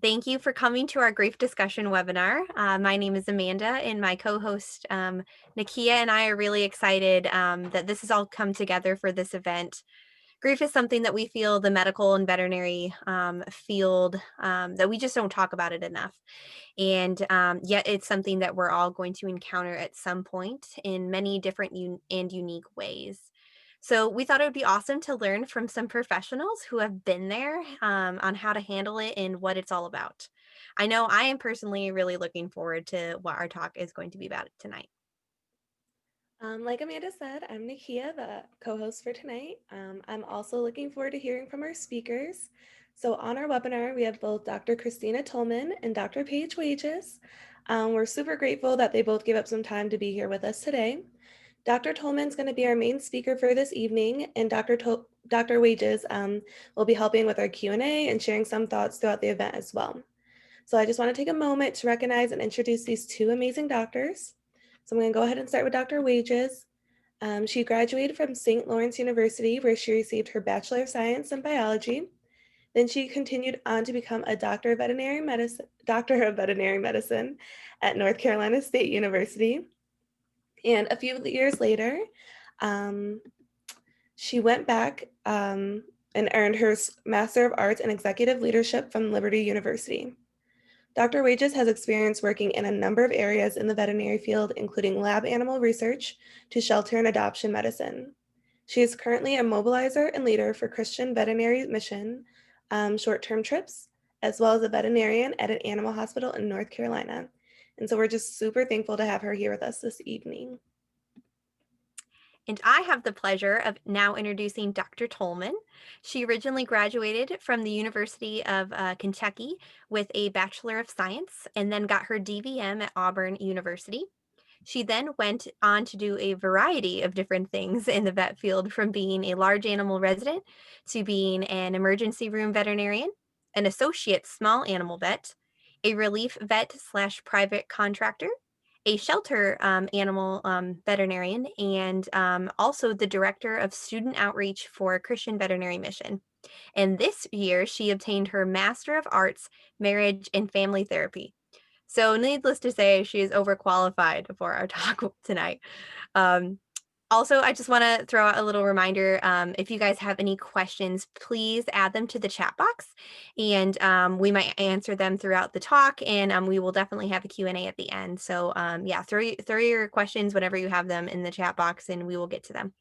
Thank you for coming to our grief discussion webinar. My name is Amanda, and my co-host Nakia and I are really excited that this has all come together for this event. Grief is something that we feel the medical and veterinary field that we just don't talk about it enough. And yet it's something that we're all going to encounter at some point in many different and unique ways. So we thought it would be awesome to learn from some professionals who have been there on how to handle it and what it's all about. I know I am personally really looking forward to what our talk is going to be about tonight. Like Amanda said, I'm Nakia, the co-host for tonight. I'm also looking forward to hearing from our speakers. So on our webinar, we have both Dr. Christina Tolman and Dr. Paige Wages. We're super grateful that they both gave up some time to be here with us today. Dr. Tolman's going to be our main speaker for this evening, and Dr. Wages will be helping with our Q&A and sharing some thoughts throughout the event as well. So I just want to take a moment to recognize and introduce these two amazing doctors. So I'm going to go ahead and start with Dr. Wages. She graduated from St. Lawrence University, where she received her Bachelor of Science in Biology. Then she continued on to become a Doctor of Veterinary Medicine at North Carolina State University. And a few years later, um, she went back and earned her Master of Arts in Executive Leadership from Liberty University. Dr. Wages has experience working in a number of areas in the veterinary field, including lab animal research to shelter and adoption medicine. She is currently a mobilizer and leader for Christian Veterinary Mission short-term trips, as well as a veterinarian at an animal hospital in North Carolina. And so we're just super thankful to have her here with us this evening. And I have the pleasure of now introducing Dr. Tolman. She originally graduated from the University of Kentucky with a Bachelor of Science and then got her DVM at Auburn University. She then went on to do a variety of different things in the vet field, from being a large animal resident to being an emergency room veterinarian, an associate small animal vet, a relief vet / private contractor, a shelter animal veterinarian, and also the director of student outreach for Christian Veterinary Mission. And this year, she obtained her Master of Arts, Marriage and Family Therapy. So needless to say, she is overqualified for our talk tonight. Also, I just want to throw out a little reminder. If you guys have any questions, please add them to the chat box, and we might answer them throughout the talk, and we will definitely have a Q&A at the end. So yeah, throw your questions whenever you have them in the chat box, and we will get to them.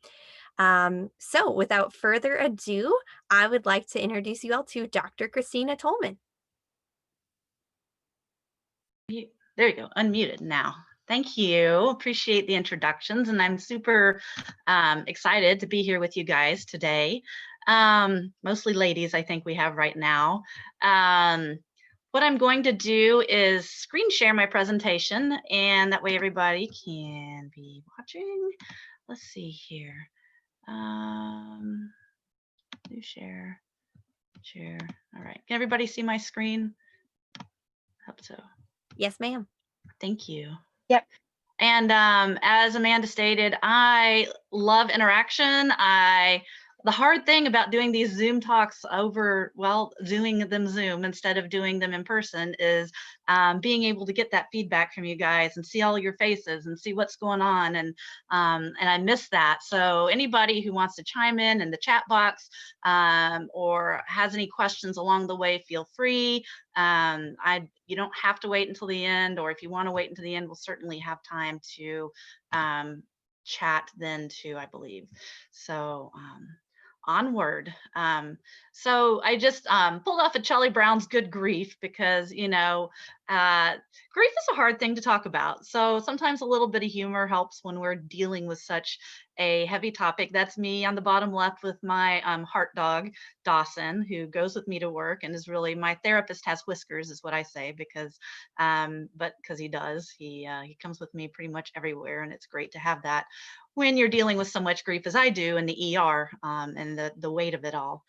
So without further ado, I would like to introduce you all to Dr. Christina Tolman. There you go, unmuted now. Thank you. Appreciate the introductions, and I'm super excited to be here with you guys today. Mostly ladies, I think we have right now. What I'm going to do is screen share my presentation, and that way everybody can be watching. Let's see here. Do share. All right. Can everybody see my screen? Hope so. Yes, ma'am. Thank you. Yep. And as Amanda stated, I love interaction. The hard thing about doing these Zoom talks over, well, doing them Zoom instead of doing them in person is being able to get that feedback from you guys and see all your faces and see what's going on. And I miss that. So anybody who wants to chime in the chat box or has any questions along the way, feel free. You don't have to wait until the end, or if you want to wait until the end, we'll certainly have time to chat then too, I believe. So onward. So I just pulled off of Charlie Brown's Good Grief because, you know, grief is a hard thing to talk about. So sometimes a little bit of humor helps when we're dealing with such a heavy topic. That's me on the bottom left with my heart dog, Dawson, who goes with me to work and is really my therapist. Has whiskers is what I say, because but because he does, he comes with me pretty much everywhere, and it's great to have that when you're dealing with so much grief as I do in the ER and the weight of it all.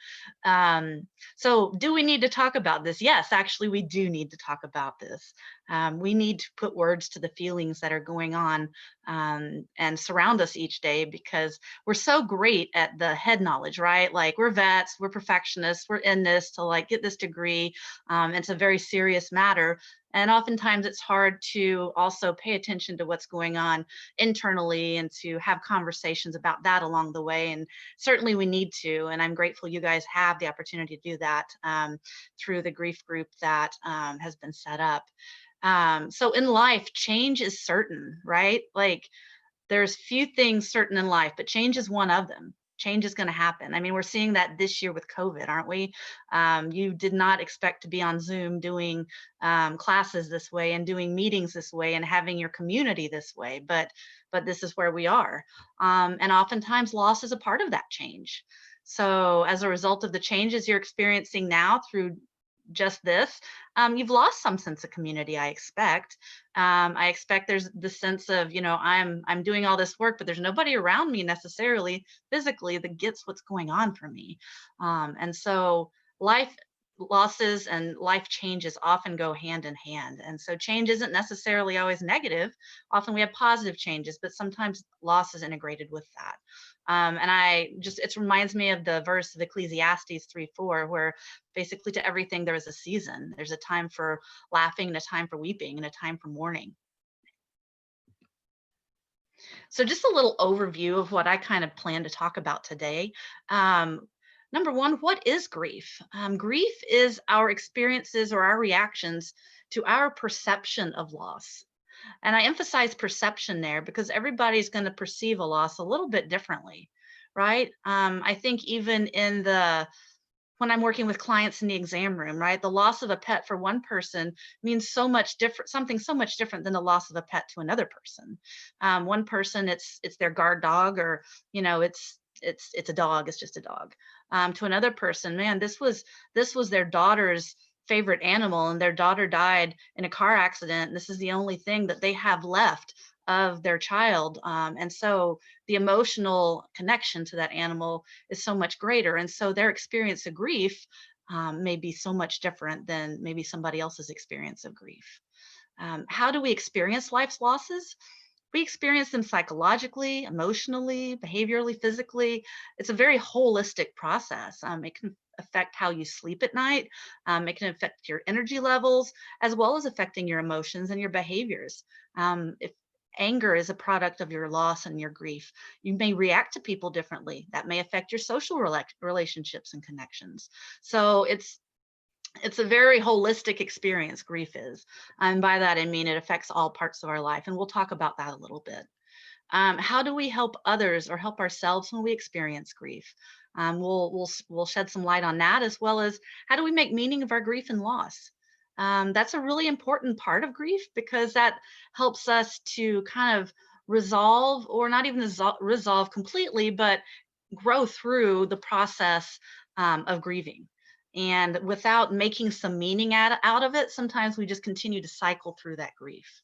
So do we need to talk about this? Yes, actually we do need to talk about this. We need to put words to the feelings that are going on, and surround us each day, because we're so great at the head knowledge, right? Like, we're vets, we're perfectionists, we're in this to like get this degree. It's a very serious matter. And oftentimes it's hard to also pay attention to what's going on internally and to have conversations about that along the way. And certainly we need to. And I'm grateful you guys have the opportunity to do that, through the grief group that has been set up. So in life, change is certain, right? Like, there's few things certain in life, but change is one of them. Change is going to happen. I mean, we're seeing that this year with COVID, aren't we? You did not expect to be on Zoom doing classes this way and doing meetings this way and having your community this way, but this is where we are. And oftentimes loss is a part of that change. So as a result of the changes you're experiencing now through just this, you've lost some sense of community, I expect. I expect there's the sense of, I'm doing all this work, but there's nobody around me necessarily physically that gets what's going on for me. And so life losses and life changes often go hand in hand. And so change isn't necessarily always negative. Often we have positive changes, but sometimes loss is integrated with that. It reminds me of the verse of Ecclesiastes 3:4, where basically to everything there is a season. There's a time for laughing and a time for weeping and a time for mourning. So just a little overview of what I kind of plan to talk about today. Number one, what is grief? Grief is our experiences or our reactions to our perception of loss. And I emphasize perception there because everybody's going to perceive a loss a little bit differently, right? I think even when I'm working with clients in the exam room, right, the loss of a pet for one person means so much different, something so much different than the loss of a pet to another person. One person, it's their guard dog, or it's a dog, it's just a dog. To another person, man, this was their daughter's favorite animal, and their daughter died in a car accident. And this is the only thing that they have left of their child. And so the emotional connection to that animal is so much greater. And so their experience of grief may be so much different than maybe somebody else's experience of grief. How do we experience life's losses? We experience them psychologically, emotionally, behaviorally, physically. It's a very holistic process. It can affect how you sleep at night. It can affect your energy levels, as well as affecting your emotions and your behaviors. If anger is a product of your loss and your grief, you may react to people differently. That may affect your social relationships and connections. So it's a very holistic experience, grief is. And by that, I mean it affects all parts of our life. And we'll talk about that a little bit. How do we help others or help ourselves when we experience grief? We'll shed some light on that, as well as how do we make meaning of our grief and loss? That's a really important part of grief, because that helps us to kind of resolve, or not even resolve completely, but grow through the process of grieving. And without making some meaning out of it, sometimes we just continue to cycle through that grief.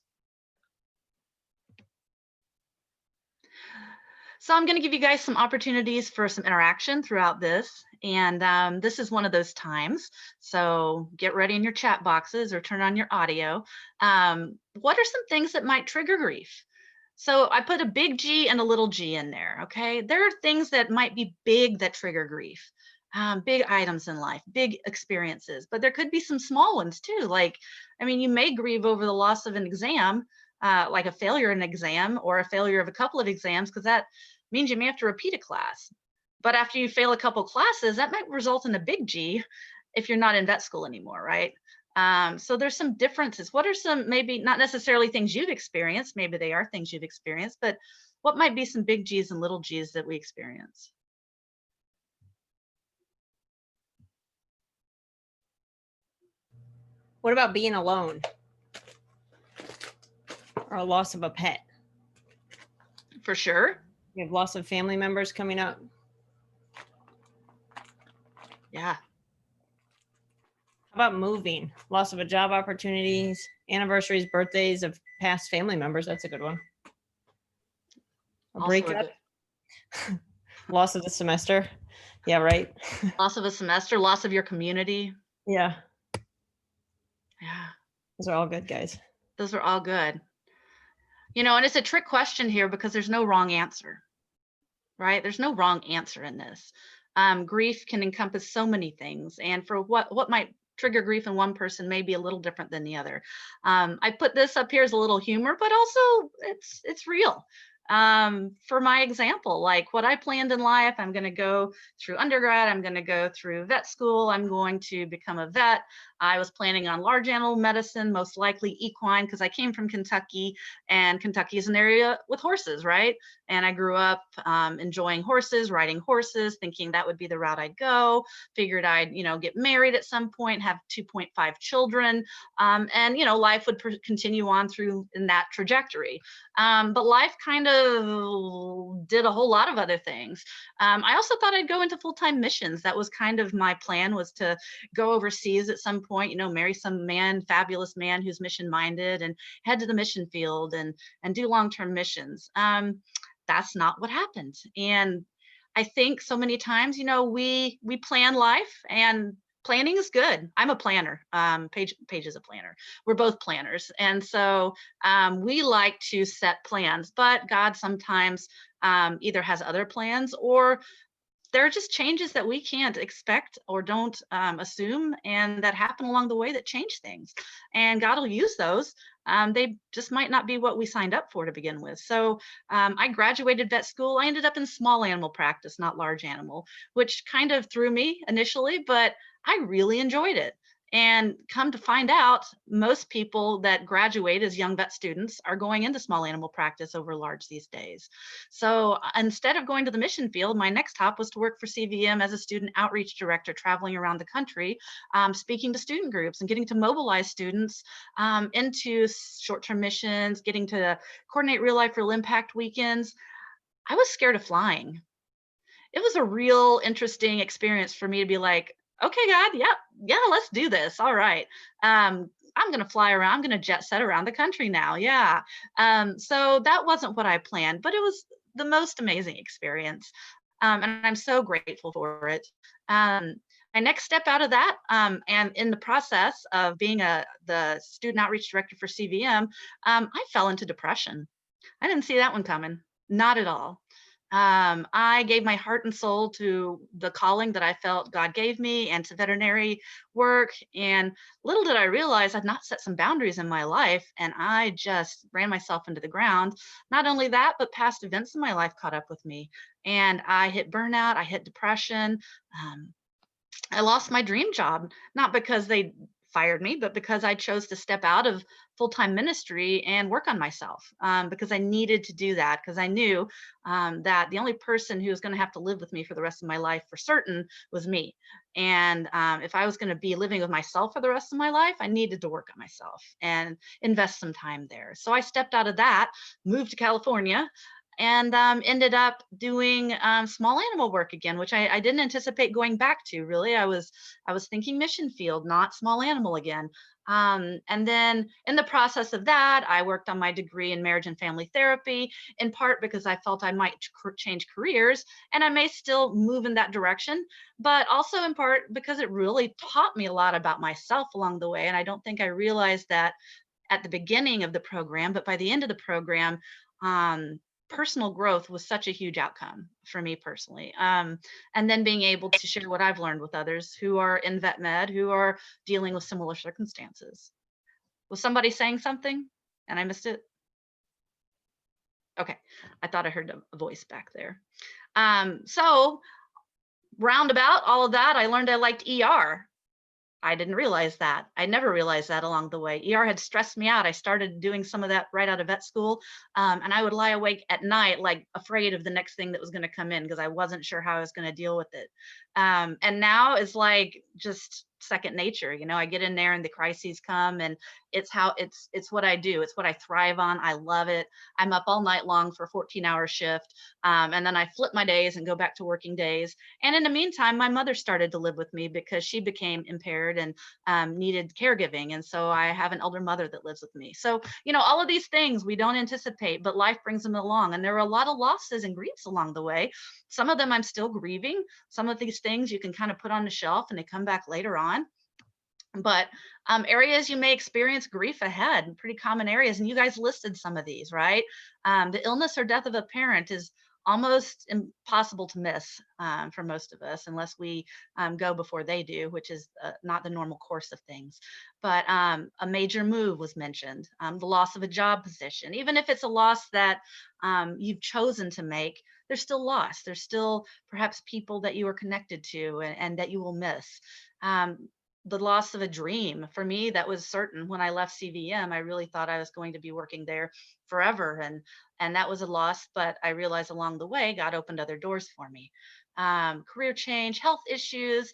So I'm going to give you guys some opportunities for some interaction throughout this. And this is one of those times. So get ready in your chat boxes or turn on your audio. What are some things that might trigger grief? So I put a big G and a little g in there, okay? There are things that might be big that trigger grief. Big items in life, big experiences, but there could be some small ones too. Like, I mean, you may grieve over the loss of an exam, like a failure in an exam or a failure of a couple of exams, because that means you may have to repeat a class. But after you fail a couple classes, that might result in a big G if you're not in vet school anymore, right? So there's some differences. What are some, maybe not necessarily things you've experienced, maybe they are things you've experienced, but what might be some big G's and little G's that we experience? What about being alone? Or a loss of a pet? For sure. You have loss of family members coming up. Yeah. How about moving? Loss of a job opportunities, anniversaries, birthdays of past family members. That's a good one. A breakup. Loss of the semester. Yeah, right. Loss of a semester, loss of your community. Yeah. Yeah. Those are all good, guys. Those are all good. You know, and it's a trick question here because there's no wrong answer, right? There's no wrong answer in this. Grief can encompass so many things, and for what might trigger grief in one person may be a little different than the other. I put this up here as a little humor, but also it's real. For my example, like what I planned in life, I'm going to go through undergrad, I'm going to go through vet school, I'm going to become a vet. I was planning on large animal medicine, most likely equine, because I came from Kentucky, and Kentucky is an area with horses, right? And I grew up enjoying horses, riding horses, thinking that would be the route I'd go. Figured I'd, get married at some point, have 2.5 children, and life would continue on through in that trajectory. But life kind of did a whole lot of other things. I also thought I'd go into full-time missions. That was kind of my plan, was to go overseas at some point, marry some man, fabulous man who's mission-minded, and head to the mission field and do long-term missions. That's not what happened. And I think so many times, we plan life, and planning is good. I'm a planner. Paige is a planner. We're both planners. And so we like to set plans, but God sometimes either has other plans, or there are just changes that we can't expect or don't assume, and that happen along the way that change things. And God will use those. They just might not be what we signed up for to begin with. So I graduated vet school. I ended up in small animal practice, not large animal, which kind of threw me initially, but I really enjoyed it. And come to find out, most people that graduate as young vet students are going into small animal practice over large these days. So instead of going to the mission field, my next stop was to work for CVM as a student outreach director, traveling around the country, speaking to student groups and getting to mobilize students into short-term missions, getting to coordinate real life, real impact weekends. I was scared of flying. It was a real interesting experience for me to be like, okay, God, yeah, let's do this. All right. I'm going to fly around. I'm going to jet set around the country now. Yeah. So that wasn't what I planned, but it was the most amazing experience. And I'm so grateful for it. My next step out of that, and in the process of being the student outreach director for CVM, I fell into depression. I didn't see that one coming. Not at all. I gave my heart and soul to the calling that I felt God gave me, and to veterinary work. And little did I realize I'd not set some boundaries in my life, and I just ran myself into the ground. Not only that, but past events in my life caught up with me, and I hit burnout, I hit depression. I lost my dream job, not because they fired me, but because I chose to step out of full-time ministry and work on myself, because I needed to do that, because I knew that the only person who was going to have to live with me for the rest of my life for certain was me. And if I was going to be living with myself for the rest of my life, I needed to work on myself and invest some time there. So I stepped out of that, moved to California, and ended up doing small animal work again, which I didn't anticipate going back to. Really, I was thinking mission field, not small animal again. And then in the process of that, I worked on my degree in marriage and family therapy, in part because I felt I might change careers, and I may still move in that direction, but also in part because it really taught me a lot about myself along the way. And I don't think I realized that at the beginning of the program, but by the end of the program, personal growth was such a huge outcome for me personally. And then being able to share what I've learned with others who are in vet med, who are dealing with similar circumstances. Was somebody saying something and I missed it? Okay, I thought I heard a voice back there. So roundabout all of that, I learned I liked ER. I didn't realize that. I never realized that along the way. ER had stressed me out. I started doing some of that right out of vet school. And I would lie awake at night, like afraid of the next thing that was going to come in, because I wasn't sure how I was going to deal with it. And now it's like just second nature. I get in there and the crises come, and it's what I do. It's what I thrive on. I love it. I'm up all night long for a 14-hour shift. And then I flip my days and go back to working days. And in the meantime, my mother started to live with me because she became impaired and needed caregiving. And so I have an elder mother that lives with me. So, all of these things we don't anticipate, but life brings them along. And there are a lot of losses and griefs along the way. Some of them I'm still grieving. Some of these things you can kind of put on the shelf and they come back later on. But areas you may experience grief ahead, pretty common areas, and you guys listed some of these, right? The illness or death of a parent is almost impossible to miss for most of us, unless we go before they do, which is not the normal course of things. But a major move was mentioned, the loss of a job position. Even if it's a loss that you've chosen to make, there's still loss. There's still perhaps people that you are connected to and that you will miss. The loss of a dream. For me, that was certain. When I left CVM, I really thought I was going to be working there forever, and that was a loss. But I realized along the way, God opened other doors for me. Career change, health issues,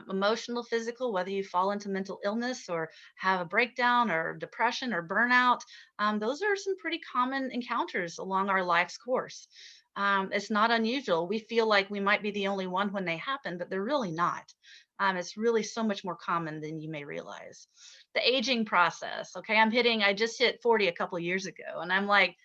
emotional, physical, whether you fall into mental illness or have a breakdown or depression or burnout, those are some pretty common encounters along our life's course. It's not unusual. We feel like we might be the only one when they happen, but they're really not. It's really so much more common than you may realize. The aging process. Okay, I just hit 40 a couple of years ago, and I'm like,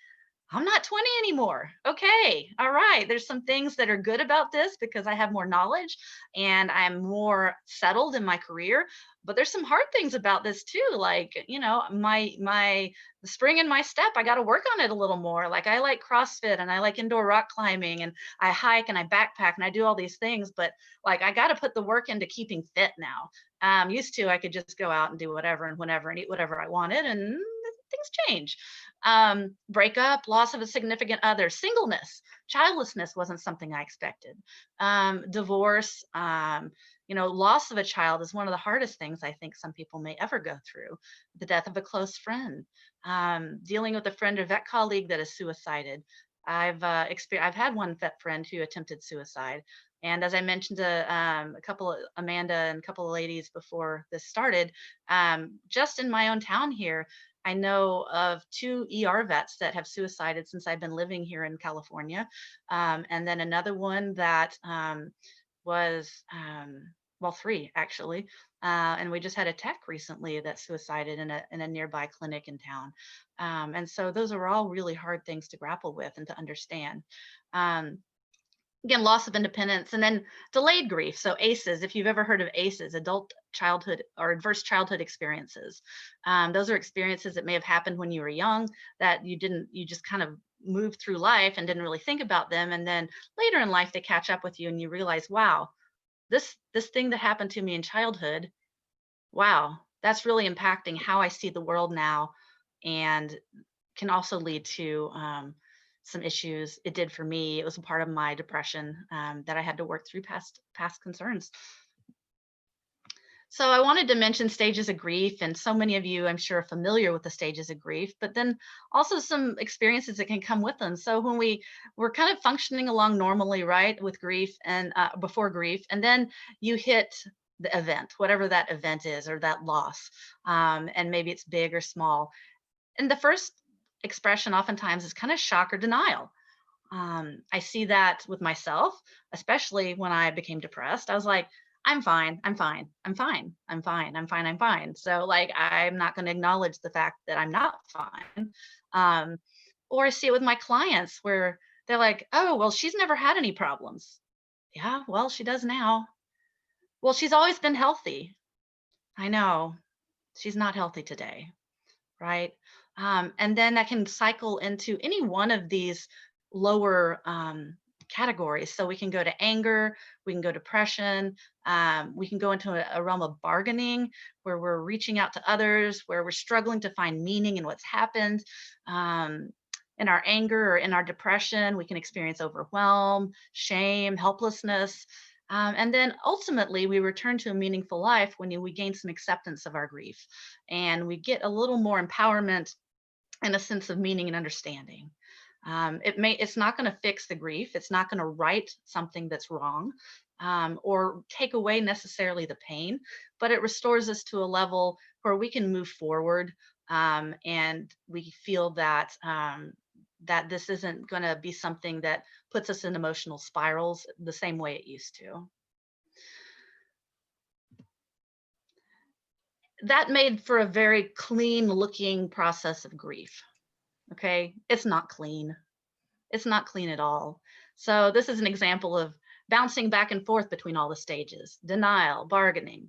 I'm not 20 anymore. Okay. All right. There's some things that are good about this because I have more knowledge and I'm more settled in my career. But there's some hard things about this too. Like, the spring in my step, I got to work on it a little more. Like I like CrossFit and I like indoor rock climbing and I hike and I backpack and I do all these things. But like I got to put the work into keeping fit now. Used to, I could just go out and do whatever and whenever and eat whatever I wanted, and things change. Breakup, loss of a significant other, singleness, childlessness wasn't something I expected. Divorce, loss of a child is one of the hardest things I think some people may ever go through. The death of a close friend, dealing with a friend or vet colleague that has suicided. I've had one vet friend who attempted suicide. And as I mentioned to Amanda and a couple of ladies before this started, just in my own town here, I know of 2 ER vets that have suicided since I've been living here in California. And then another one that was, well, 3 actually. And we just had a tech recently that suicided in a nearby clinic in town. And so those are all really hard things to grapple with and to understand. Again, loss of independence, and then delayed grief. So ACEs, if you've ever heard of ACEs, adult childhood or adverse childhood experiences. Those are experiences that may have happened when you were young that you just kind of moved through life and didn't really think about them. And then later in life, they catch up with you and you realize, wow, this thing that happened to me in childhood, wow, that's really impacting how I see the world now, and can also lead to some issues. It did for me. It was a part of my depression that I had to work through past concerns. So I wanted to mention stages of grief, and so many of you, I'm sure, are familiar with the stages of grief, but then also some experiences that can come with them. So when we're kind of functioning along normally, right, with grief and before grief, and then you hit the event, whatever that event is, or that loss, and maybe it's big or small. And the first expression oftentimes is kind of shock or denial. I see that with myself, especially when I became depressed. I was like, I'm fine, I'm fine, I'm fine, I'm fine, I'm fine, I'm fine. So like, I'm not going to acknowledge the fact that I'm not fine. Or I see it with my clients where they're like, oh, well, she's never had any problems. Yeah, well, she does now. Well, she's always been healthy. I know, she's not healthy today, right? And then that can cycle into any one of these lower categories. So we can go to anger, we can go depression, we can go into a realm of bargaining where we're reaching out to others, where we're struggling to find meaning in what's happened. In our anger or in our depression, we can experience overwhelm, shame, helplessness. And then ultimately, we return to a meaningful life when we gain some acceptance of our grief and we get a little more empowerment and a sense of meaning and understanding. It's not going to fix the grief. It's not going to right something that's wrong or take away necessarily the pain, but it restores us to a level where we can move forward and we feel that that this isn't going to be something that puts us in emotional spirals the same way it used to. That made for a very clean looking process of grief. Okay, it's not clean. It's not clean at all. So this is an example of bouncing back and forth between all the stages: denial, bargaining,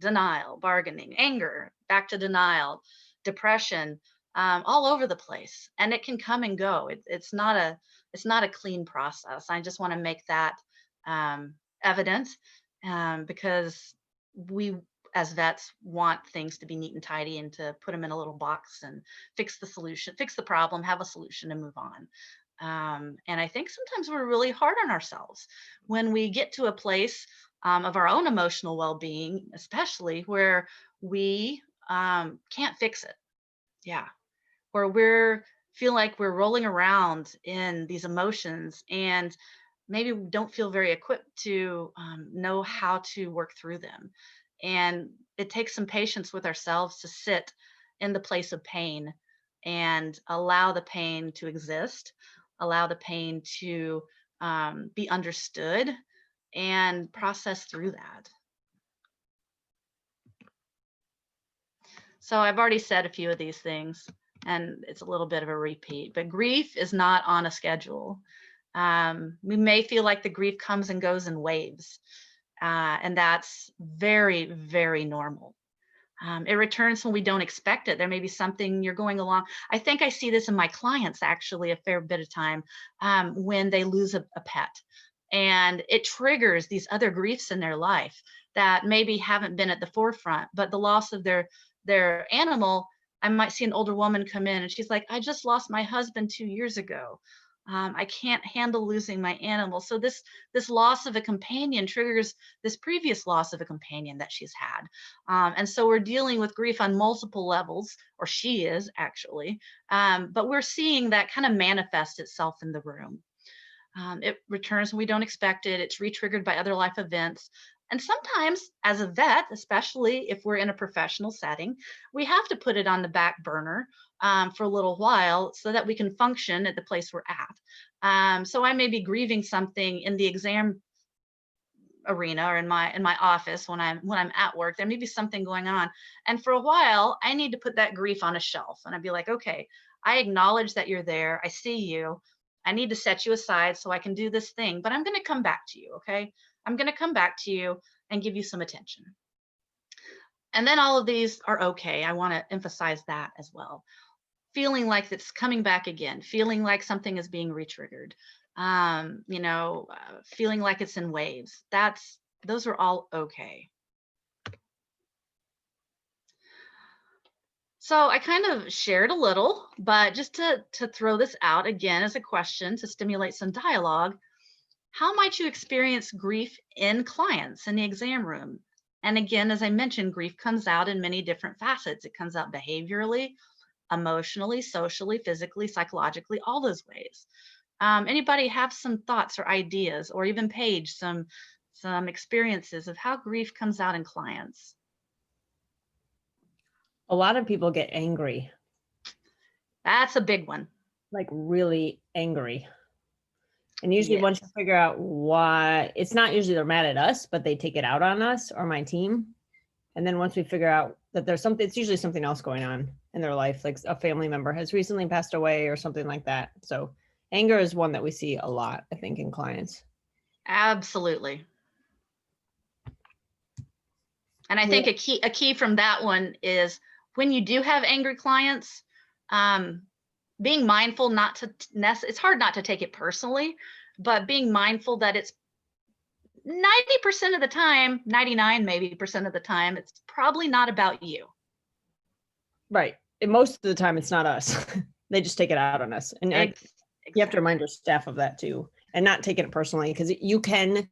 anger, back to denial, depression, all over the place. And it can come and go. It's not a clean process. I just want to make that evident, because we as vets want things to be neat and tidy and to put them in a little box and fix the problem, have a solution, and move on. And I think sometimes we're really hard on ourselves when we get to a place of our own emotional well-being, especially where we can't fix it. Yeah. Where we're feel like we're rolling around in these emotions and maybe we don't feel very equipped to know how to work through them. And it takes some patience with ourselves to sit in the place of pain and allow the pain to exist, allow the pain to be understood, and process through that. So I've already said a few of these things, and it's a little bit of a repeat, but grief is not on a schedule. We may feel like the grief comes and goes in waves, and that's very, very normal. It returns when we don't expect it. There may be something you're going along. I think I see this in my clients actually a fair bit of time, when they lose a pet, and it triggers these other griefs in their life that maybe haven't been at the forefront, but the loss of their animal. I might see an older woman come in and she's like, I just lost my husband 2 years ago. I can't handle losing my animal. So this loss of a companion triggers this previous loss of a companion that she's had. And so we're dealing with grief on multiple levels, or she is actually, but we're seeing that kind of manifest itself in the room. It returns when we don't expect it. It's re-triggered by other life events. And sometimes as a vet, especially if we're in a professional setting, we have to put it on the back burner for a little while so that we can function at the place we're at. So I may be grieving something in the exam arena or in my office when I'm at work. There may be something going on. And for a while, I need to put that grief on a shelf. And I'd be like, okay, I acknowledge that you're there. I see you. I need to set you aside so I can do this thing, but I'm going to come back to you. Okay. I'm going to come back to you and give you some attention. And then all of these are okay. I want to emphasize that as well. Feeling like it's coming back again, feeling like something is being re-triggered, feeling like it's in waves. Those are all okay. So I kind of shared a little, but just to throw this out again as a question to stimulate some dialogue, how might you experience grief in clients in the exam room? And again, as I mentioned, grief comes out in many different facets. It comes out behaviorally, emotionally, socially, physically, psychologically, all those ways. Anybody have some thoughts or ideas, or even Paige, some experiences of how grief comes out in clients? A lot of people get angry. That's a big one. Like really angry. And usually Yes. once you figure out why, it's not usually they're mad at us, but they take it out on us or my team. And then once we figure out that there's something, it's usually something else going on in their life, like a family member has recently passed away or something like that. So anger is one that we see a lot, I think, in clients. Absolutely. And I think a key from that one is when you do have angry clients, being mindful it's hard not to take it personally, but being mindful that it's 90% of the time, 99 maybe % of the time, it's probably not about you. Right. And most of the time it's not us. They just take it out on us. And Exactly. You have to remind your staff of that too, and not take it personally, because you can,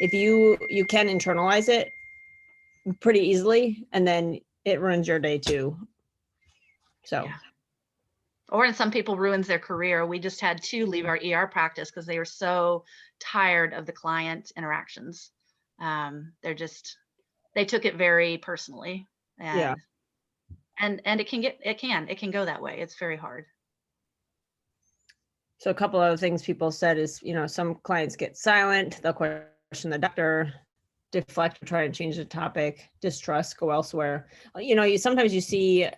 if you can internalize it pretty easily, and then it ruins your day too. So. Yeah. Or in some people ruins their career. We just had 2 leave our ER practice because they were so tired of the client interactions. They took it very personally. And, yeah. And it can go that way. It's very hard. So a couple other things people said is, some clients get silent. They'll question the doctor, deflect, or try and change the topic, distrust, go elsewhere. Sometimes you see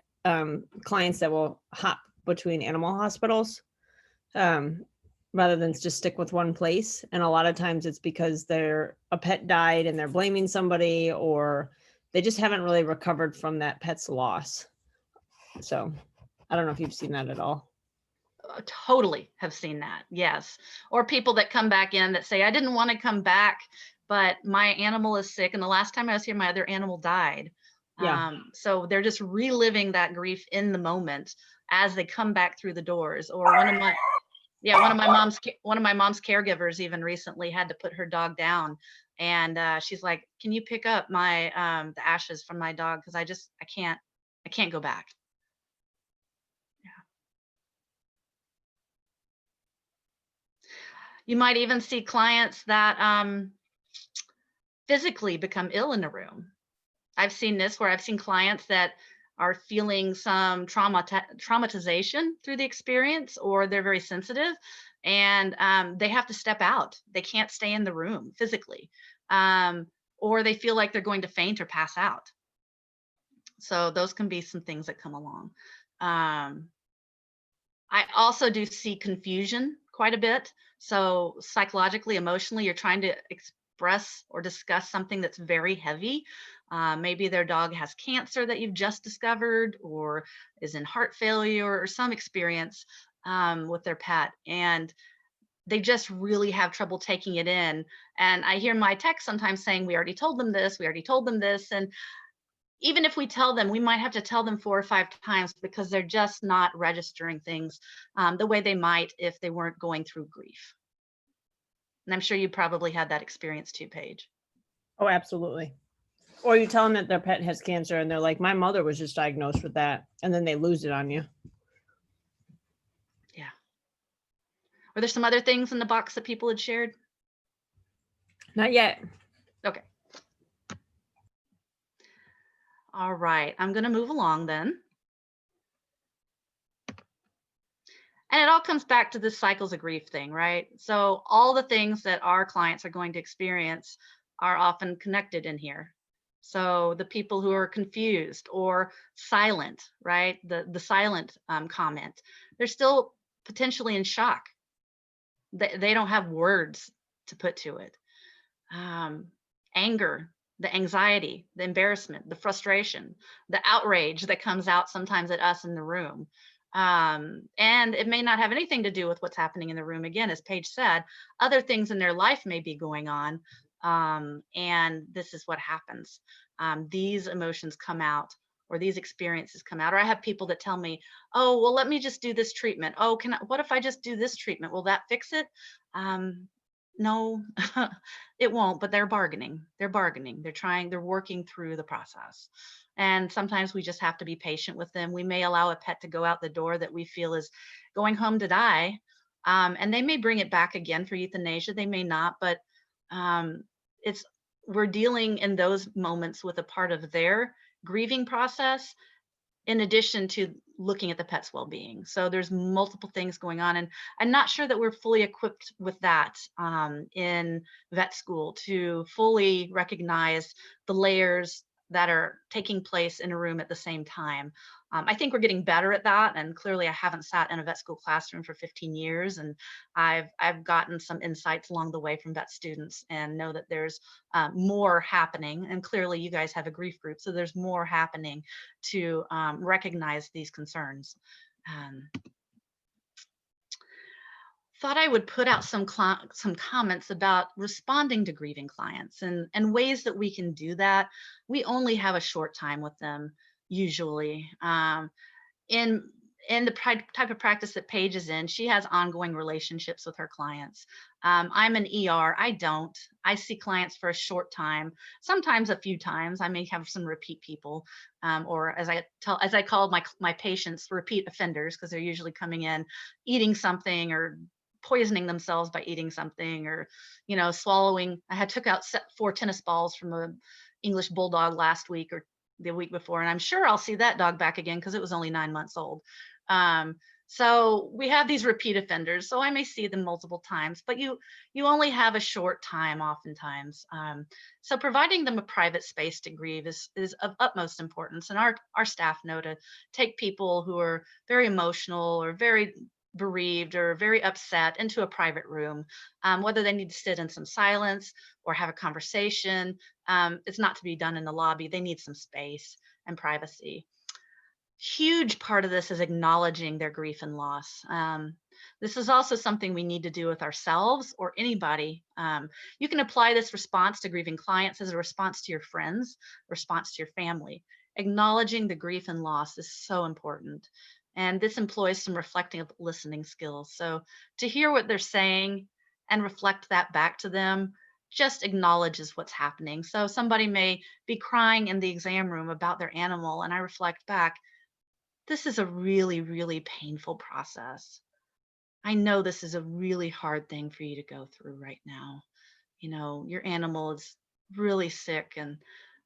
clients that will hop between animal hospitals. rather than just stick with one place. And a lot of times it's because a pet died and they're blaming somebody, or they just haven't really recovered from that pet's loss. So I don't know if you've seen that at all. Totally have seen that. Yes. Or people that come back in that say, I didn't want to come back, but my animal is sick. And the last time I was here, my other animal died. Yeah. So they're just reliving that grief in the moment as they come back through the doors. Or one of my mom's caregivers even recently had to put her dog down, and she's like, can you pick up my the ashes from my dog, because I can't go back. You might even see clients that physically become ill in a room. I've seen this where I've seen clients that are feeling some traumatization through the experience, or they're very sensitive, and they have to step out. They can't stay in the room physically, or they feel like they're going to faint or pass out. So those can be some things that come along. I also do see confusion quite a bit. So psychologically, emotionally, you're trying to express or discuss something that's very heavy. Maybe their dog has cancer that you've just discovered, or is in heart failure, or some experience with their pet. And they just really have trouble taking it in. And I hear my techs sometimes saying, we already told them this, we already told them this. And even if we tell them, we might have to tell them 4 or 5 times, because they're just not registering things the way they might if they weren't going through grief. And I'm sure you probably had that experience too, Paige. Oh, absolutely. Or you tell them that their pet has cancer and they're like, my mother was just diagnosed with that. And then they lose it on you. Yeah. Were there some other things in the box that people had shared? Not yet. Okay. All right, I'm going to move along then. And it all comes back to this cycles of grief thing, right? So all the things that our clients are going to experience are often connected in here. So the people who are confused or silent, right? The silent comment, they're still potentially in shock. They don't have words to put to it. Anger, the anxiety, the embarrassment, the frustration, the outrage that comes out sometimes at us in the room. And it may not have anything to do with what's happening in the room. Again, as Paige said, other things in their life may be going on. And this is what happens. These emotions come out, or these experiences come out. Or I have people that tell me, oh, well, let me just do this treatment. Oh, what if I just do this treatment? Will that fix it? No, it won't, but they're bargaining. They're working through the process. And sometimes we just have to be patient with them. We may allow a pet to go out the door that we feel is going home to die. And they may bring it back again for euthanasia. They may not, but we're dealing in those moments with a part of their grieving process, in addition to looking at the pet's well-being. So there's multiple things going on, and I'm not sure that we're fully equipped with that in vet school to fully recognize the layers that are taking place in a room at the same time. I think we're getting better at that, and clearly I haven't sat in a vet school classroom for 15 years, and I've gotten some insights along the way from vet students, and know that there's more happening. And clearly you guys have a grief group, so there's more happening to recognize these concerns. Thought I would put out some comments about responding to grieving clients, and ways that we can do that. We only have a short time with them usually. In the type of practice that Paige is in, she has ongoing relationships with her clients. I'm an ER. I see clients for a short time, sometimes a few times. I may have some repeat people, or as I call my patients, repeat offenders, because they're usually coming in eating something, or poisoning themselves by eating something, or swallowing. I took out 4 tennis balls from a English bulldog last week or the week before, and I'm sure I'll see that dog back again because it was only 9 months old. So we have these repeat offenders, so I may see them multiple times, but you only have a short time oftentimes. So providing them a private space to grieve is of utmost importance. And our staff know to take people who are very emotional or very bereaved or very upset into a private room, whether they need to sit in some silence or have a conversation. It's not to be done in the lobby. They need some space and privacy. Huge part of this is acknowledging their grief and loss. This is also something we need to do with ourselves or anybody. You can apply this response to grieving clients as a response to your friends, response to your family. Acknowledging the grief and loss is so important. And this employs some reflective listening skills. So to hear what they're saying and reflect that back to them just acknowledges what's happening. So somebody may be crying in the exam room about their animal, and I reflect back, this is a really, really painful process. I know this is a really hard thing for you to go through right now. You know, your animal is really sick,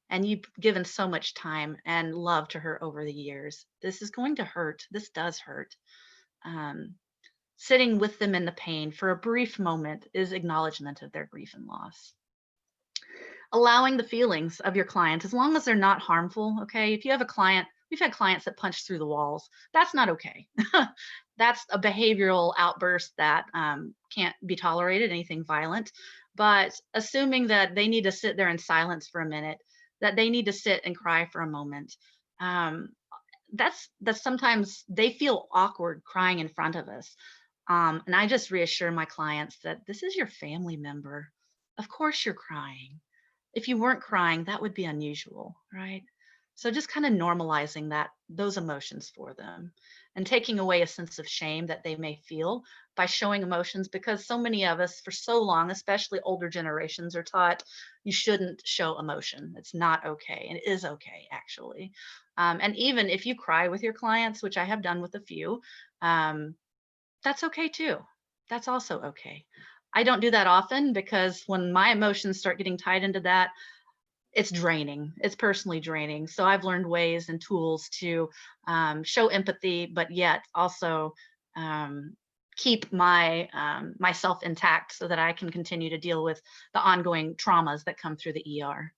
and you've given so much time and love to her over the years. This is going to hurt. This does hurt. Sitting with them in the pain for a brief moment is acknowledgement of their grief and loss. Allowing the feelings of your client, as long as they're not harmful, okay? If you have a client, we've had clients that punch through the walls. That's not okay. That's a behavioral outburst that can't be tolerated, anything violent. But assuming that they need to sit there in silence for a minute, that they need to sit and cry for a moment, that's sometimes they feel awkward crying in front of us. And I just reassure my clients that this is your family member. Of course you're crying. If you weren't crying, that would be unusual, right? So just kind of normalizing those emotions for them and taking away a sense of shame that they may feel by showing emotions, because so many of us for so long, especially older generations, are taught you shouldn't show emotion. It's not okay. And it is okay, actually. And even if you cry with your clients, which I have done with a few, that's okay too. That's also okay. I don't do that often because when my emotions start getting tied into that, it's draining. It's personally draining. So I've learned ways and tools to show empathy, but yet also keep my myself intact so that I can continue to deal with the ongoing traumas that come through the ER.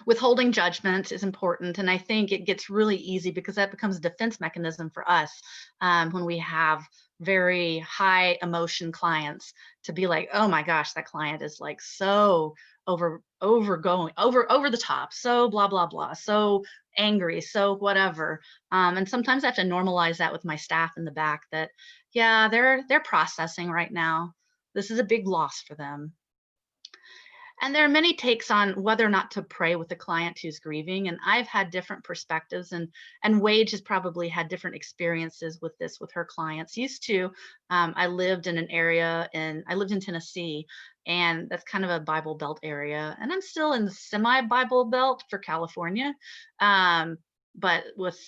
Withholding judgment is important, and I think it gets really easy because that becomes a defense mechanism for us when we have very high emotion clients, to be like, oh my gosh, that client is like so over the top, so blah blah blah, so angry, so whatever. And sometimes I have to normalize that with my staff in the back, that yeah, they're processing right now. This is a big loss for them. And there are many takes on whether or not to pray with a client who's grieving. And I've had different perspectives, and Wage has probably had different experiences with this with her clients. Used to, I lived in Tennessee, and that's kind of a Bible Belt area. And I'm still in the semi-Bible Belt for California. But with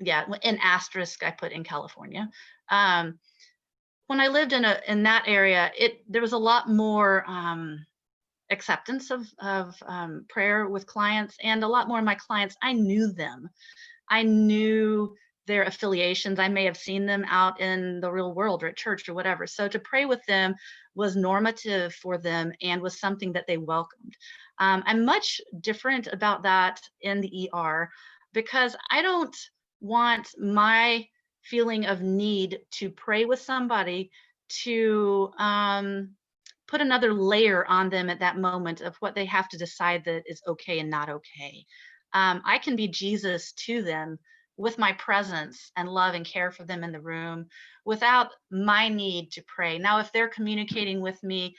in asterisk, I put in California. When I lived in that area, there was a lot more acceptance of prayer with clients, and a lot more of my clients, I knew them. I knew their affiliations. I may have seen them out in the real world or at church or whatever. So to pray with them was normative for them and was something that they welcomed. I'm much different about that in the ER, because I don't want my feeling of need to pray with somebody to put another layer on them at that moment of what they have to decide that is okay and not okay. I can be Jesus to them with my presence and love and care for them in the room without my need to pray. Now, if they're communicating with me,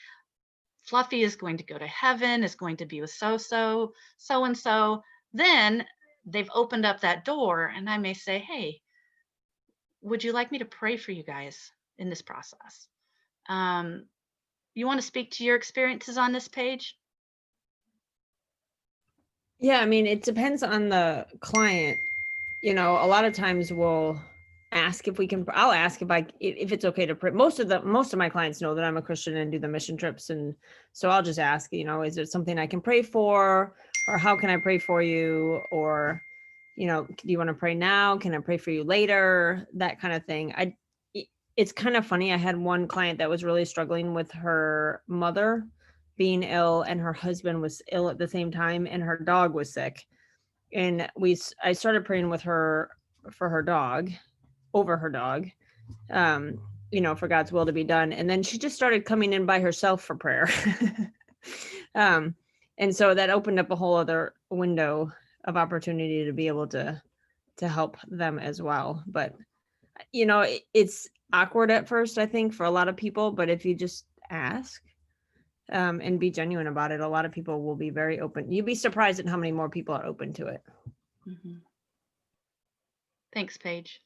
Fluffy is going to go to heaven, is going to be with so-and-so, then they've opened up that door, and I may say, hey, would you like me to pray for you guys in this process? You want to speak to your experiences on this page? Yeah, I mean, it depends on the client. You know, a lot of times we'll ask if we can, I'll ask if it's okay to pray. Most of my clients know that I'm a Christian and do the mission trips. And so I'll just ask, you know, is there something I can pray for, or how can I pray for you? Or, you know, do you want to pray now? Can I pray for you later? That kind of thing. It's kind of funny. I had one client that was really struggling with her mother being ill, and her husband was ill at the same time, and her dog was sick. And I started praying with her for her dog, over her dog. for God's will to be done. And then she just started coming in by herself for prayer. And so that opened up a whole other window of opportunity to be able to help them as well. But, it's awkward at first, I think, for a lot of people. But if you just ask and be genuine about it, a lot of people will be very open. You'd be surprised at how many more people are open to it. Mm-hmm. Thanks, Paige.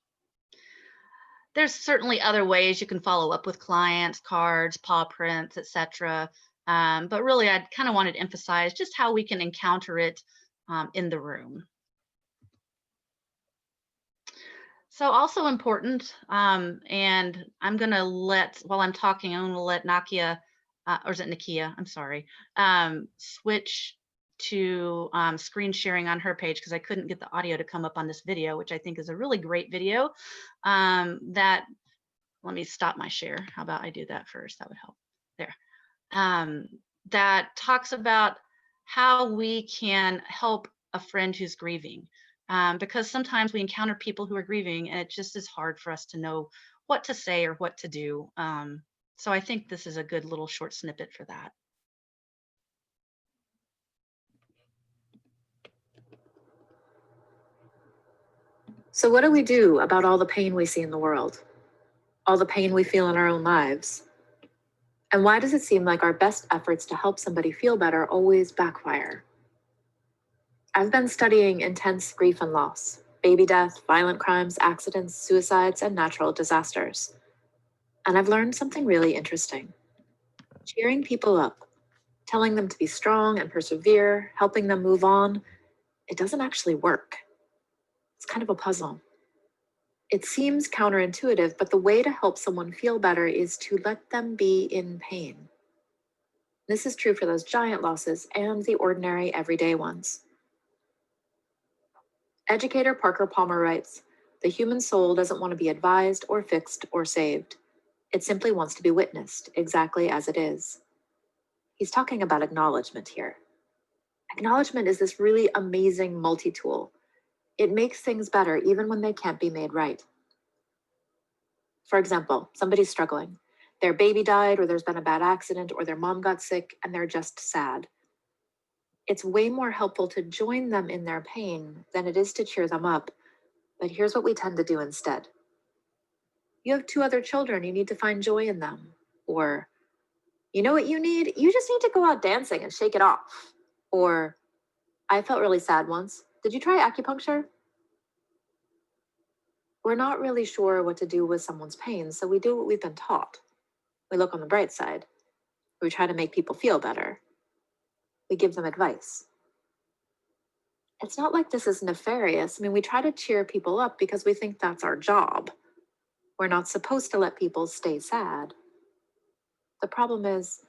There's certainly other ways you can follow up with clients, cards, paw prints, etc. But really, I kind of wanted to emphasize just how we can encounter it in the room. So also important, and I'm going to while I'm talking, I'm going to let Nakia, or is it Nakia? I'm sorry, switch to screen sharing on her page because I couldn't get the audio to come up on this video, which I think is a really great video. Let me stop my share. How about I do that first? That would help. There. That talks about how we can help a friend who's grieving. Because sometimes we encounter people who are grieving and it just is hard for us to know what to say or what to do. So I think this is a good little short snippet for that. So what do we do about all the pain we see in the world? All the pain we feel in our own lives? And why does it seem like our best efforts to help somebody feel better always backfire? I've been studying intense grief and loss, baby death, violent crimes, accidents, suicides, and natural disasters. And I've learned something really interesting. Cheering people up, telling them to be strong and persevere, helping them move on, it doesn't actually work. It's kind of a puzzle. It seems counterintuitive, but the way to help someone feel better is to let them be in pain. This is true for those giant losses and the ordinary everyday ones. Educator Parker Palmer writes, "The human soul doesn't want to be advised or fixed or saved. It simply wants to be witnessed exactly as it is." He's talking about acknowledgement here. Acknowledgement is this really amazing multi-tool. It makes things better even when they can't be made right. For example, somebody's struggling. Their baby died, or there's been a bad accident, or their mom got sick, and they're just sad. It's way more helpful to join them in their pain than it is to cheer them up. But here's what we tend to do instead. You have 2 other children, you need to find joy in them. Or, you know what you need? You just need to go out dancing and shake it off. Or, I felt really sad once. Did you try acupuncture? We're not really sure what to do with someone's pain, so we do what we've been taught. We look on the bright side. We try to make people feel better. We give them advice. It's not like this is nefarious. I mean, we try to cheer people up because we think that's our job. We're not supposed to let people stay sad. The problem is,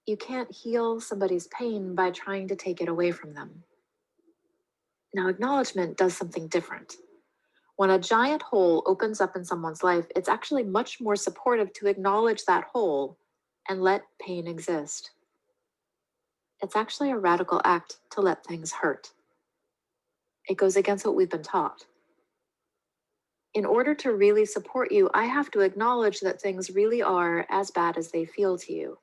you can't heal somebody's pain by trying to take it away from them. Now, acknowledgement does something different. When a giant hole opens up in someone's life, it's actually much more supportive to acknowledge that hole and let pain exist. It's actually a radical act to let things hurt. It goes against what we've been taught. In order to really support you, I have to acknowledge that things really are as bad as they feel to you.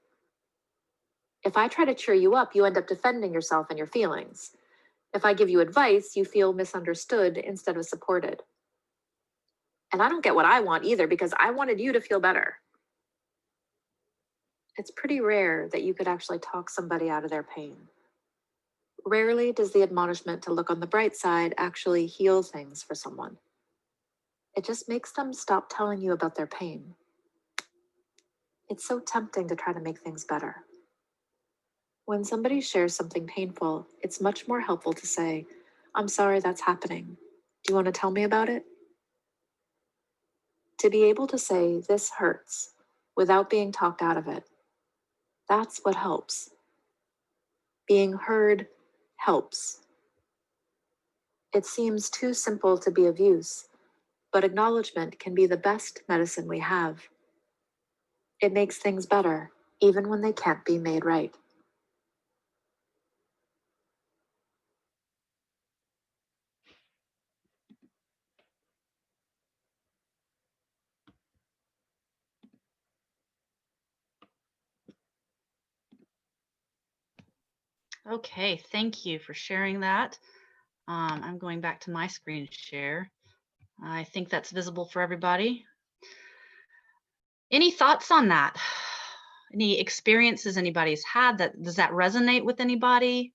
If I try to cheer you up, you end up defending yourself and your feelings. If I give you advice, you feel misunderstood instead of supported. And I don't get what I want either because I wanted you to feel better. It's pretty rare that you could actually talk somebody out of their pain. Rarely does the admonishment to look on the bright side actually heal things for someone. It just makes them stop telling you about their pain. It's so tempting to try to make things better. When somebody shares something painful, it's much more helpful to say, "I'm sorry that's happening. Do you want to tell me about it?" To be able to say, "This hurts," without being talked out of it, that's what helps. Being heard helps. It seems too simple to be of use, but acknowledgement can be the best medicine we have. It makes things better, even when they can't be made right. Okay, thank you for sharing that. I'm going back to my screen share. I think that's visible for everybody. Any thoughts on that? Any experiences anybody's had that, does that resonate with anybody?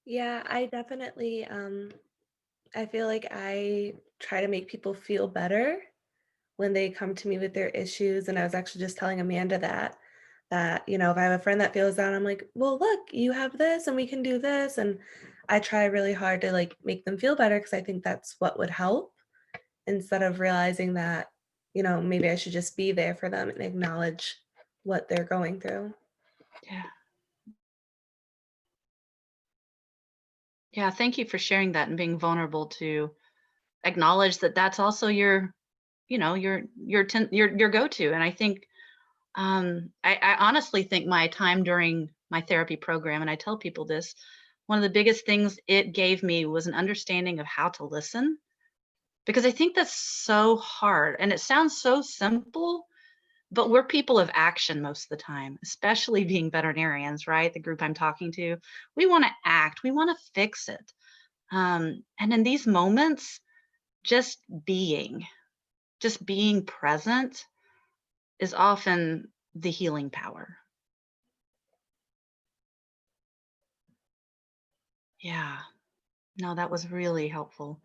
Yeah, I definitely I feel like I try to make people feel better when they come to me with their issues. And I was actually just telling Amanda that, you know, if I have a friend that feels down, I'm like, well, look, you have this and we can do this. And I try really hard to like make them feel better because I think that's what would help instead of realizing that, you know, maybe I should just be there for them and acknowledge what they're going through. Yeah. Yeah, thank you for sharing that and being vulnerable to acknowledge that that's also your, you know, your go-to. And I think I honestly think my time during my therapy program, and I tell people this, one of the biggest things it gave me was an understanding of how to listen, because I think that's so hard and it sounds so simple, but we're people of action most of the time, especially being veterinarians, right? The group I'm talking to, we want to act, we want to fix it. And in these moments, just being present is often the healing power. Yeah, no, that was really helpful.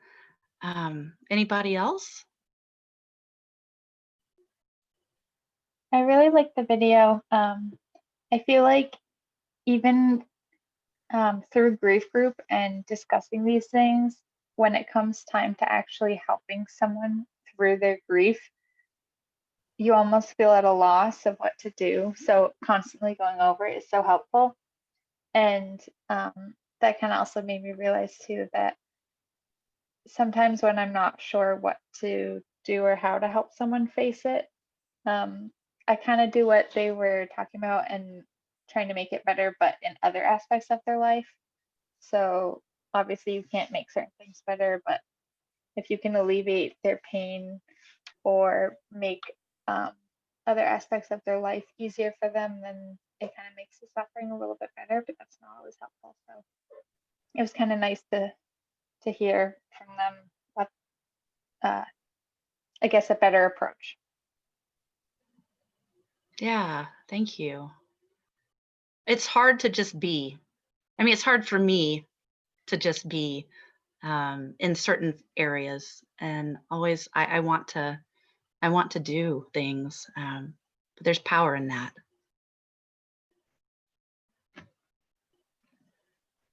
Anybody else? I really like the video. I feel like even through grief group and discussing these things, when it comes time to actually helping someone through their grief, you almost feel at a loss of what to do. So constantly going over it is so helpful. And that kind of also made me realize too that sometimes when I'm not sure what to do or how to help someone face it, I kind of do what they were talking about and trying to make it better, but in other aspects of their life. So obviously you can't make certain things better, but if you can alleviate their pain or make other aspects of their life easier for them, then it kind of makes the suffering a little bit better, but that's not always helpful. So it was kind of nice to hear from them what I guess a better approach. Yeah, thank you. It's hard to just be. I mean, it's hard for me to just be in certain areas, and always I want to do things, but there's power in that.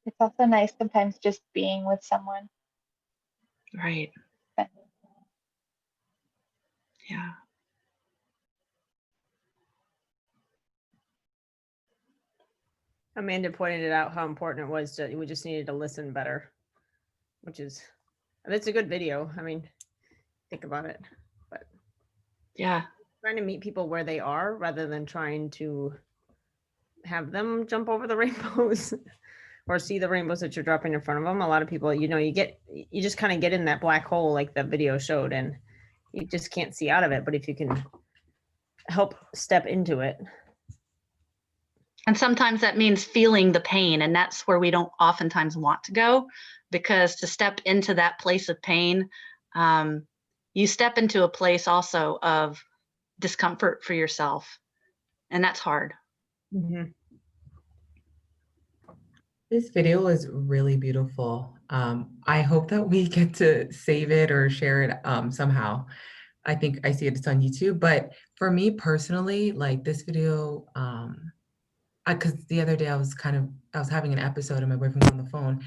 It's also nice sometimes just being with someone. Right. But Yeah. Amanda pointed it out how important it was to, we just needed to listen better, which is, it's a good video. I mean, think about it, but Yeah. trying to meet people where they are rather than trying to have them jump over the rainbows or see the rainbows that you're dropping in front of them. A lot of people, you know, you just kind of get in that black hole like the video showed, and you just can't see out of it. But if you can help step into it. And sometimes that means feeling the pain, and that's where we don't oftentimes want to go, because to step into that place of pain, you step into a place also of discomfort for yourself, and that's hard. Mm-hmm. This video is really beautiful. I hope that we get to save it or share it somehow. I think I see it's on YouTube, but for me personally, like this video, because the other day I was having an episode and my boyfriend was on the phone,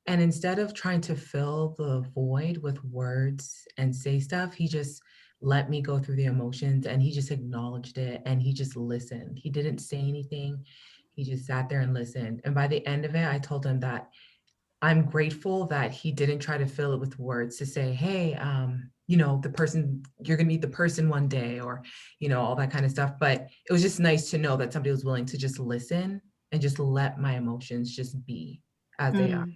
and instead of trying to fill the void with words and say stuff, he just let me go through the emotions and he just acknowledged it and he just listened. He didn't say anything. He just sat there and listened. And by the end of it, I told him that I'm grateful that he didn't try to fill it with words to say, hey, you know, the person, you're gonna meet the person one day, or, you know, all that kind of stuff. But it was just nice to know that somebody was willing to just listen and just let my emotions just be as they are.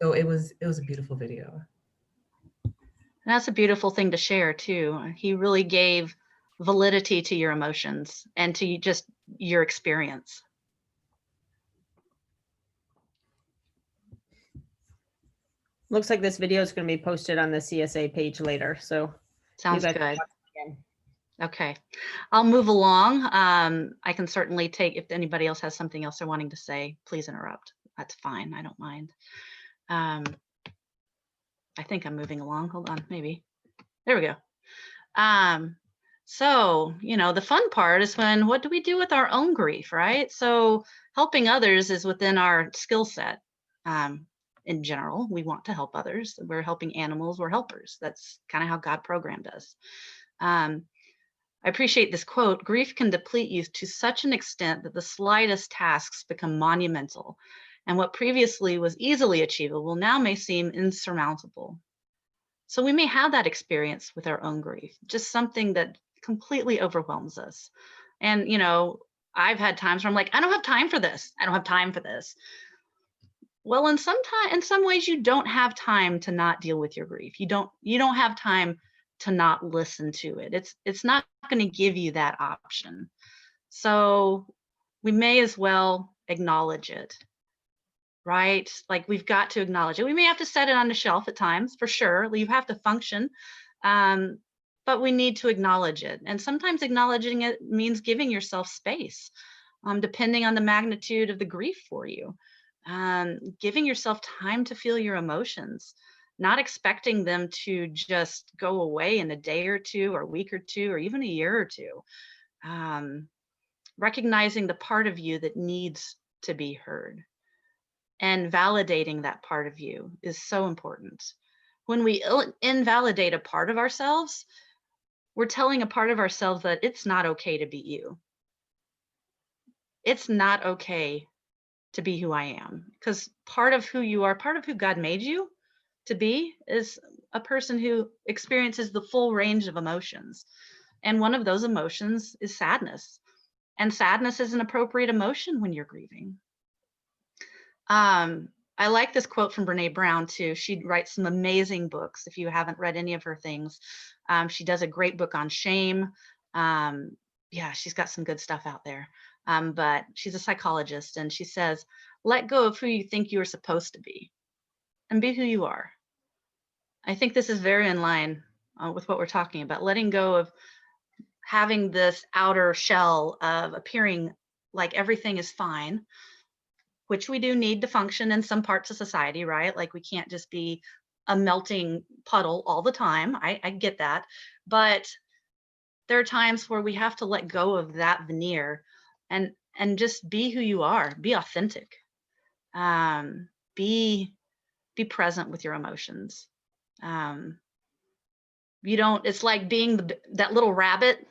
So it was a beautiful video. And that's a beautiful thing to share too. He really gave validity to your emotions and to just your experience. Looks like this video is going to be posted on the CSA page later. So Sounds you guys good. can watch it again. Okay, I'll move along. I can certainly take, if anybody else has something else they're wanting to say, please interrupt. That's fine, I don't mind. I think I'm moving along, hold on, maybe. There we go. So, you know, the fun part is when, what do we do with our own grief, right? So helping others is within our skill set. In general, we want to help others. We're helping animals, we're helpers. That's kind of how God programmed us. I appreciate this quote, grief can deplete you to such an extent that the slightest tasks become monumental, and what previously was easily achievable now may seem insurmountable. So we may have that experience with our own grief, just something that completely overwhelms us. And, you know, I've had times where I'm like, I don't have time for this. I don't have time for this. Well, in some ways you don't have time to not deal with your grief. You don't have time to not listen to it. It's not going to give you that option. So we may as well acknowledge it, right? Like we've got to acknowledge it. We may have to set it on the shelf at times, for sure. You have to function, but we need to acknowledge it. And sometimes acknowledging it means giving yourself space, depending on the magnitude of the grief for you. Giving yourself time to feel your emotions, not expecting them to just go away in a day or two or a week or two or even a year or two. Recognizing the part of you that needs to be heard and validating that part of you is so important. When we invalidate a part of ourselves, we're telling a part of ourselves that it's not okay to be you. It's not okay to be who I am, because part of who you are, part of who God made you to be is a person who experiences the full range of emotions. And one of those emotions is sadness. And sadness is an appropriate emotion when you're grieving. I like this quote from Brene Brown too. She writes some amazing books. If you haven't read any of her things, she does a great book on shame. Yeah, she's got some good stuff out there. But she's a psychologist, and she says, let go of who you think you are supposed to be and be who you are. I think this is very in line with what we're talking about, letting go of having this outer shell of appearing like everything is fine, which we do need to function in some parts of society, right? Like we can't just be a melting puddle all the time. I get that. But there are times where we have to let go of that veneer and just be who you are, be authentic, be present with your emotions. It's like being that little rabbit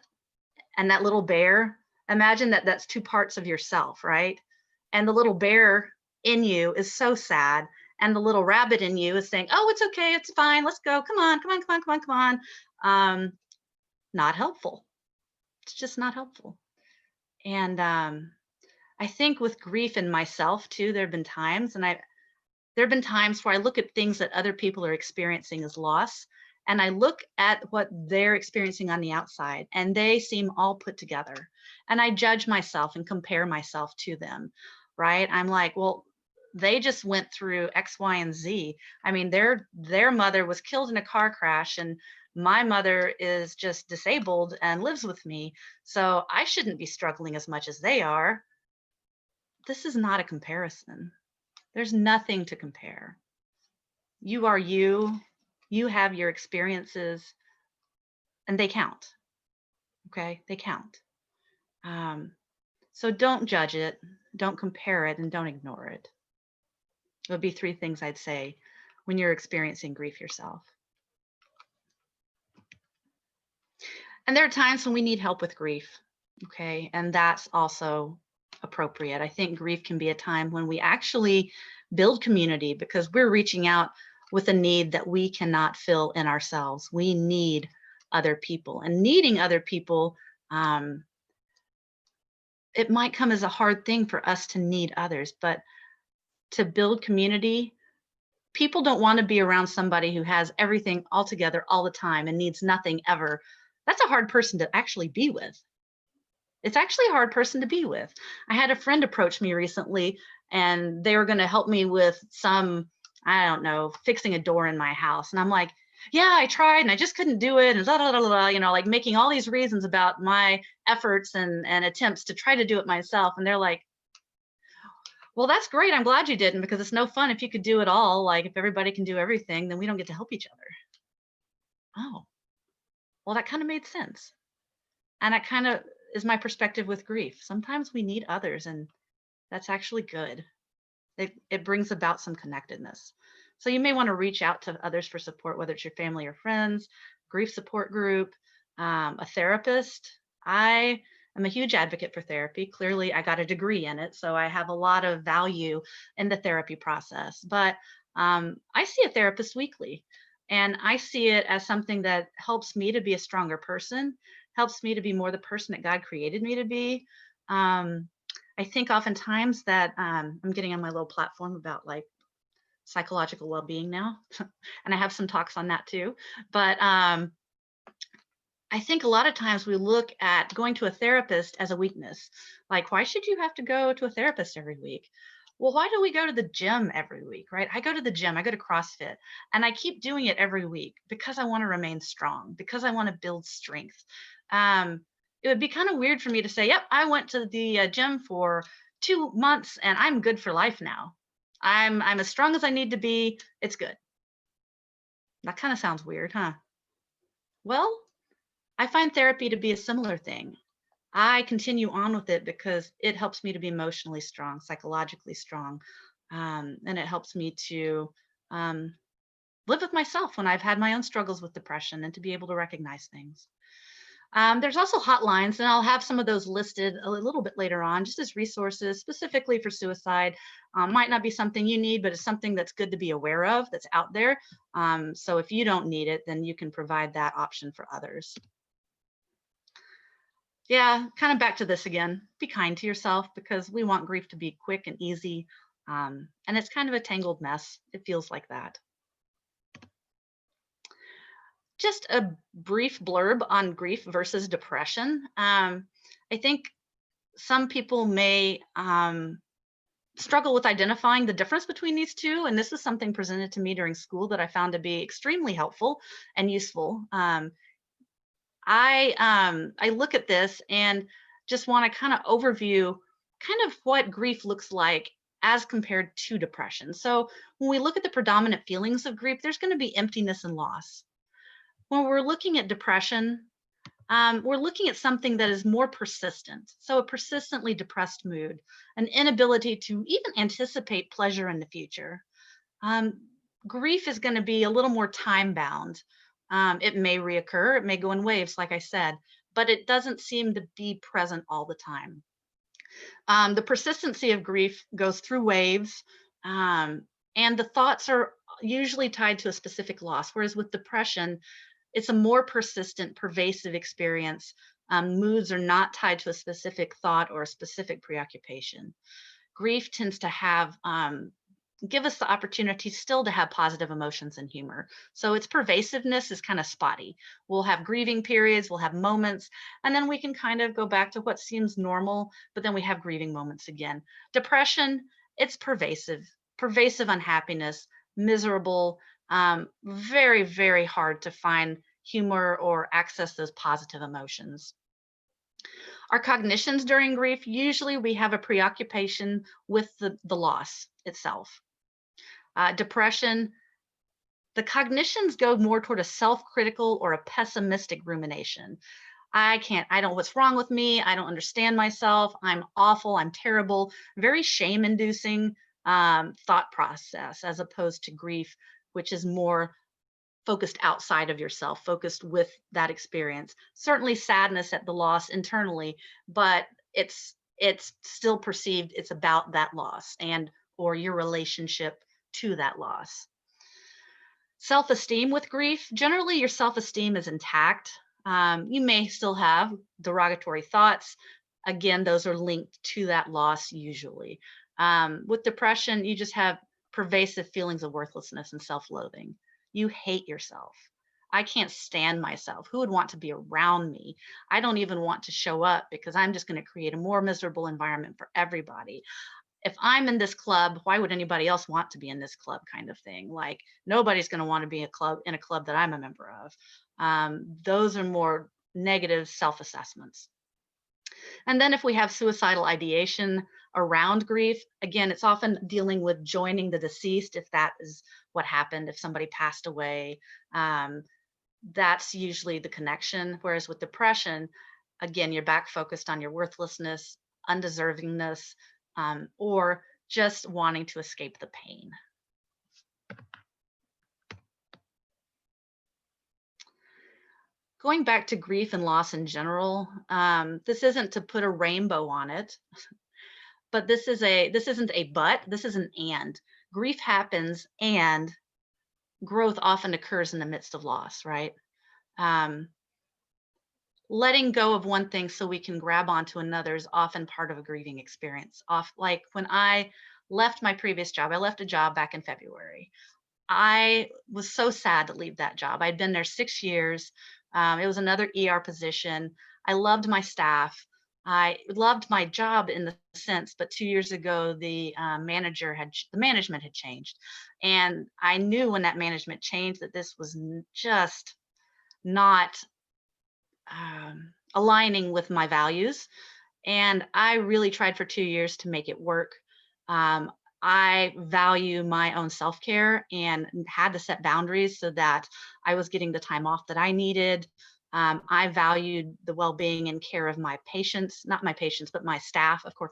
and that little bear. Imagine that that's two parts of yourself, right? And the little bear in you is so sad, and the little rabbit in you is saying, oh, it's okay, it's fine, let's go, come on, come on, come on, come on, come on. Not helpful. It's just not helpful. And I think with grief in myself too, there have been times where I look at things that other people are experiencing as loss, and I look at what they're experiencing on the outside, and they seem all put together. And I judge myself and compare myself to them, right? I'm like, well, they just went through X, Y, and Z. I mean, their mother was killed in a car crash, and my mother is just disabled and lives with me. So I shouldn't be struggling as much as they are. This is not a comparison. There's nothing to compare. You are you. You have your experiences, and they count. Okay, they count. So don't judge it, don't compare it, and don't ignore it. It would be three things I'd say when you're experiencing grief yourself. And there are times when we need help with grief, okay? And that's also appropriate. I think grief can be a time when we actually build community because we're reaching out with a need that we cannot fill in ourselves. We need other people, and needing other people, it might come as a hard thing for us to need others, but to build community, people don't want to be around somebody who has everything all together all the time and needs nothing ever. That's a hard person to actually be with. It's actually a hard person to be with. I had a friend approach me recently, and they were going to help me with some I don't know, fixing a door in my house. And I'm like, yeah, I tried and I just couldn't do it. And blah, blah, blah, blah, you know, like making all these reasons about my efforts and attempts to try to do it myself. And they're like, well, that's great. I'm glad you didn't, because it's no fun if you could do it all. Like if everybody can do everything, then we don't get to help each other. Oh, well, that kind of made sense. And that kind of is my perspective with grief. Sometimes we need others, and that's actually good. It brings about some connectedness. So you may want to reach out to others for support, whether it's your family or friends, grief support group, a therapist. I am a huge advocate for therapy. Clearly, I got a degree in it, so I have a lot of value in the therapy process. But I see a therapist weekly, and I see it as something that helps me to be a stronger person, helps me to be more the person that God created me to be. I think oftentimes that I'm getting on my little platform about like psychological well-being now, and I have some talks on that too. But I think a lot of times we look at going to a therapist as a weakness. Like, why should you have to go to a therapist every week? Well, why do we go to the gym every week, right? I go to the gym, I go to CrossFit, and I keep doing it every week because I want to remain strong, because I want to build strength. It would be kind of weird for me to say, yep, I went to the gym for 2 months and I'm good for life now. I'm as strong as I need to be. It's good. That kind of sounds weird, huh? Well, I find therapy to be a similar thing. I continue on with it because it helps me to be emotionally strong, psychologically strong, and it helps me to live with myself when I've had my own struggles with depression, and to be able to recognize things. There's also hotlines, and I'll have some of those listed a little bit later on, just as resources specifically for suicide. Might not be something you need, but it's something that's good to be aware of, that's out there. So if you don't need it, then you can provide that option for others. Yeah, kind of back to this again. Be kind to yourself, because we want grief to be quick and easy. And it's kind of a tangled mess. It feels like that. Just a brief blurb on grief versus depression. I think some people may struggle with identifying the difference between these two. And this is something presented to me during school that I found to be extremely helpful and useful. I look at this and just want to kind of overview kind of what grief looks like as compared to depression. So when we look at the predominant feelings of grief, there's going to be emptiness and loss. When we're looking at depression, we're looking at something that is more persistent. So a persistently depressed mood, an inability to even anticipate pleasure in the future. Grief is going to be a little more time bound. It may reoccur, it may go in waves, like I said, but it doesn't seem to be present all the time. The persistency of grief goes through waves, and the thoughts are usually tied to a specific loss, whereas with depression, it's a more persistent, pervasive experience. Moods are not tied to a specific thought or a specific preoccupation. Grief tends to have give us the opportunity still to have positive emotions and humor. So its pervasiveness is kind of spotty. We'll have grieving periods, we'll have moments, and then we can kind of go back to what seems normal, but then we have grieving moments again. Depression, it's pervasive unhappiness, miserable, very, very hard to find humor or access those positive emotions. Our cognitions during grief, usually we have a preoccupation with the loss itself. Depression, the cognitions go more toward a self-critical or a pessimistic rumination. I don't, what's wrong with me? I don't understand myself. I'm awful. I'm terrible. Very shame-inducing thought process, as opposed to grief, which is more focused outside of yourself, focused with that experience. Certainly sadness at the loss internally, but it's still perceived, it's about that loss and or your relationship to that loss. Self-esteem with grief, generally your self-esteem is intact. You may still have derogatory thoughts. Again, those are linked to that loss usually. With depression, you just have pervasive feelings of worthlessness and self-loathing. You hate yourself. I can't stand myself. Who would want to be around me? I don't even want to show up because I'm just going to create a more miserable environment for everybody. if I'm in this club, why would anybody else want to be in this club kind of thing? Like nobody's going to want to be in a club that I'm a member of. Those are more negative self-assessments. And then if we have suicidal ideation around grief, again, it's often dealing with joining the deceased, if that is what happened, if somebody passed away. That's usually the connection. Whereas with depression, again, you're back focused on your worthlessness, undeservingness, or just wanting to escape the pain. Going back to grief and loss in general, this isn't to put a rainbow on it, but this isn't a but, this is an and. Grief happens and growth often occurs in the midst of loss, right? Letting go of one thing so we can grab onto another is often part of a grieving experience. Like when I left my previous job, I left a job back in February. I was so sad to leave that job. I'd been there 6 years. It was another ER position. I loved my staff. I loved my job in the sense, but 2 years ago, the management had changed. And I knew when that management changed that this was just not aligning with my values. And I really tried for 2 years to make it work. I value my own self-care and had to set boundaries so that I was getting the time off that I needed. I valued the well-being and care of my patients, not my patients, but my staff, of course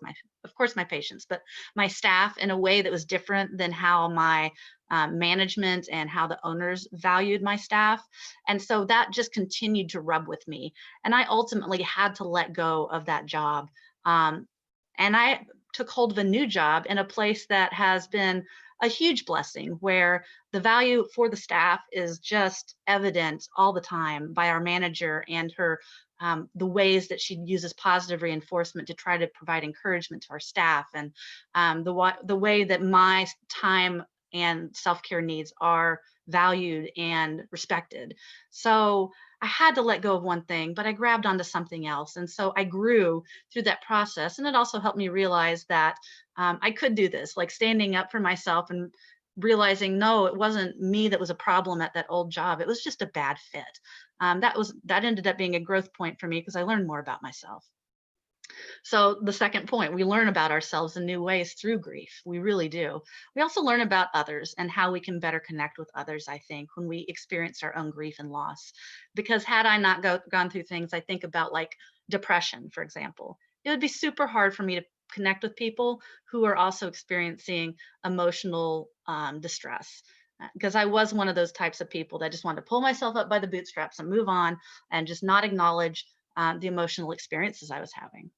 my patients, but my staff in a way that was different than how my management and how the owners valued my staff. And so that just continued to rub with me. And I ultimately had to let go of that job. And I took hold of a new job in a place that has been a huge blessing, where the value for the staff is just evident all the time by our manager and her, the ways that she uses positive reinforcement to try to provide encouragement to our staff, and the way that my time and self-care needs are valued and respected. So I had to let go of one thing, but I grabbed onto something else. And so I grew through that process. And it also helped me realize that I could do this, like standing up for myself and realizing, no, it wasn't me that was a problem at that old job. It was just a bad fit. That ended up being a growth point for me because I learned more about myself. So the second point, we learn about ourselves in new ways through grief. We really do. We also learn about others and how we can better connect with others, I think, when we experience our own grief and loss. Because had I not gone through things, I think about like depression, for example, it would be super hard for me to connect with people who are also experiencing emotional distress. Because I was one of those types of people that just wanted to pull myself up by the bootstraps and move on and just not acknowledge the emotional experiences I was having.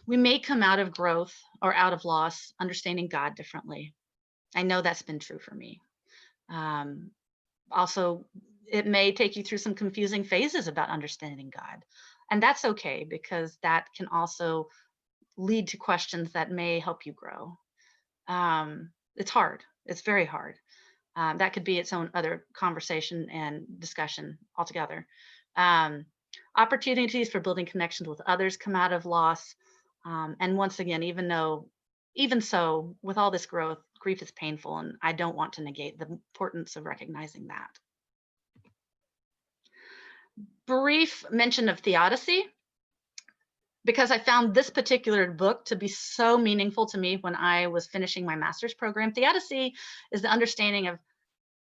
We may come out of growth or out of loss understanding God differently. I know that's been true for me. Also, it may take you through some confusing phases about understanding God. And that's okay, because that can also lead to questions that may help you grow. It's hard. It's very hard. That could be its own other conversation and discussion altogether. Opportunities for building connections with others come out of loss. And once again, even so, with all this growth, grief is painful, and I don't want to negate the importance of recognizing that. Brief mention of theodicy, because I found this particular book to be so meaningful to me when I was finishing my master's program. Theodicy is the understanding of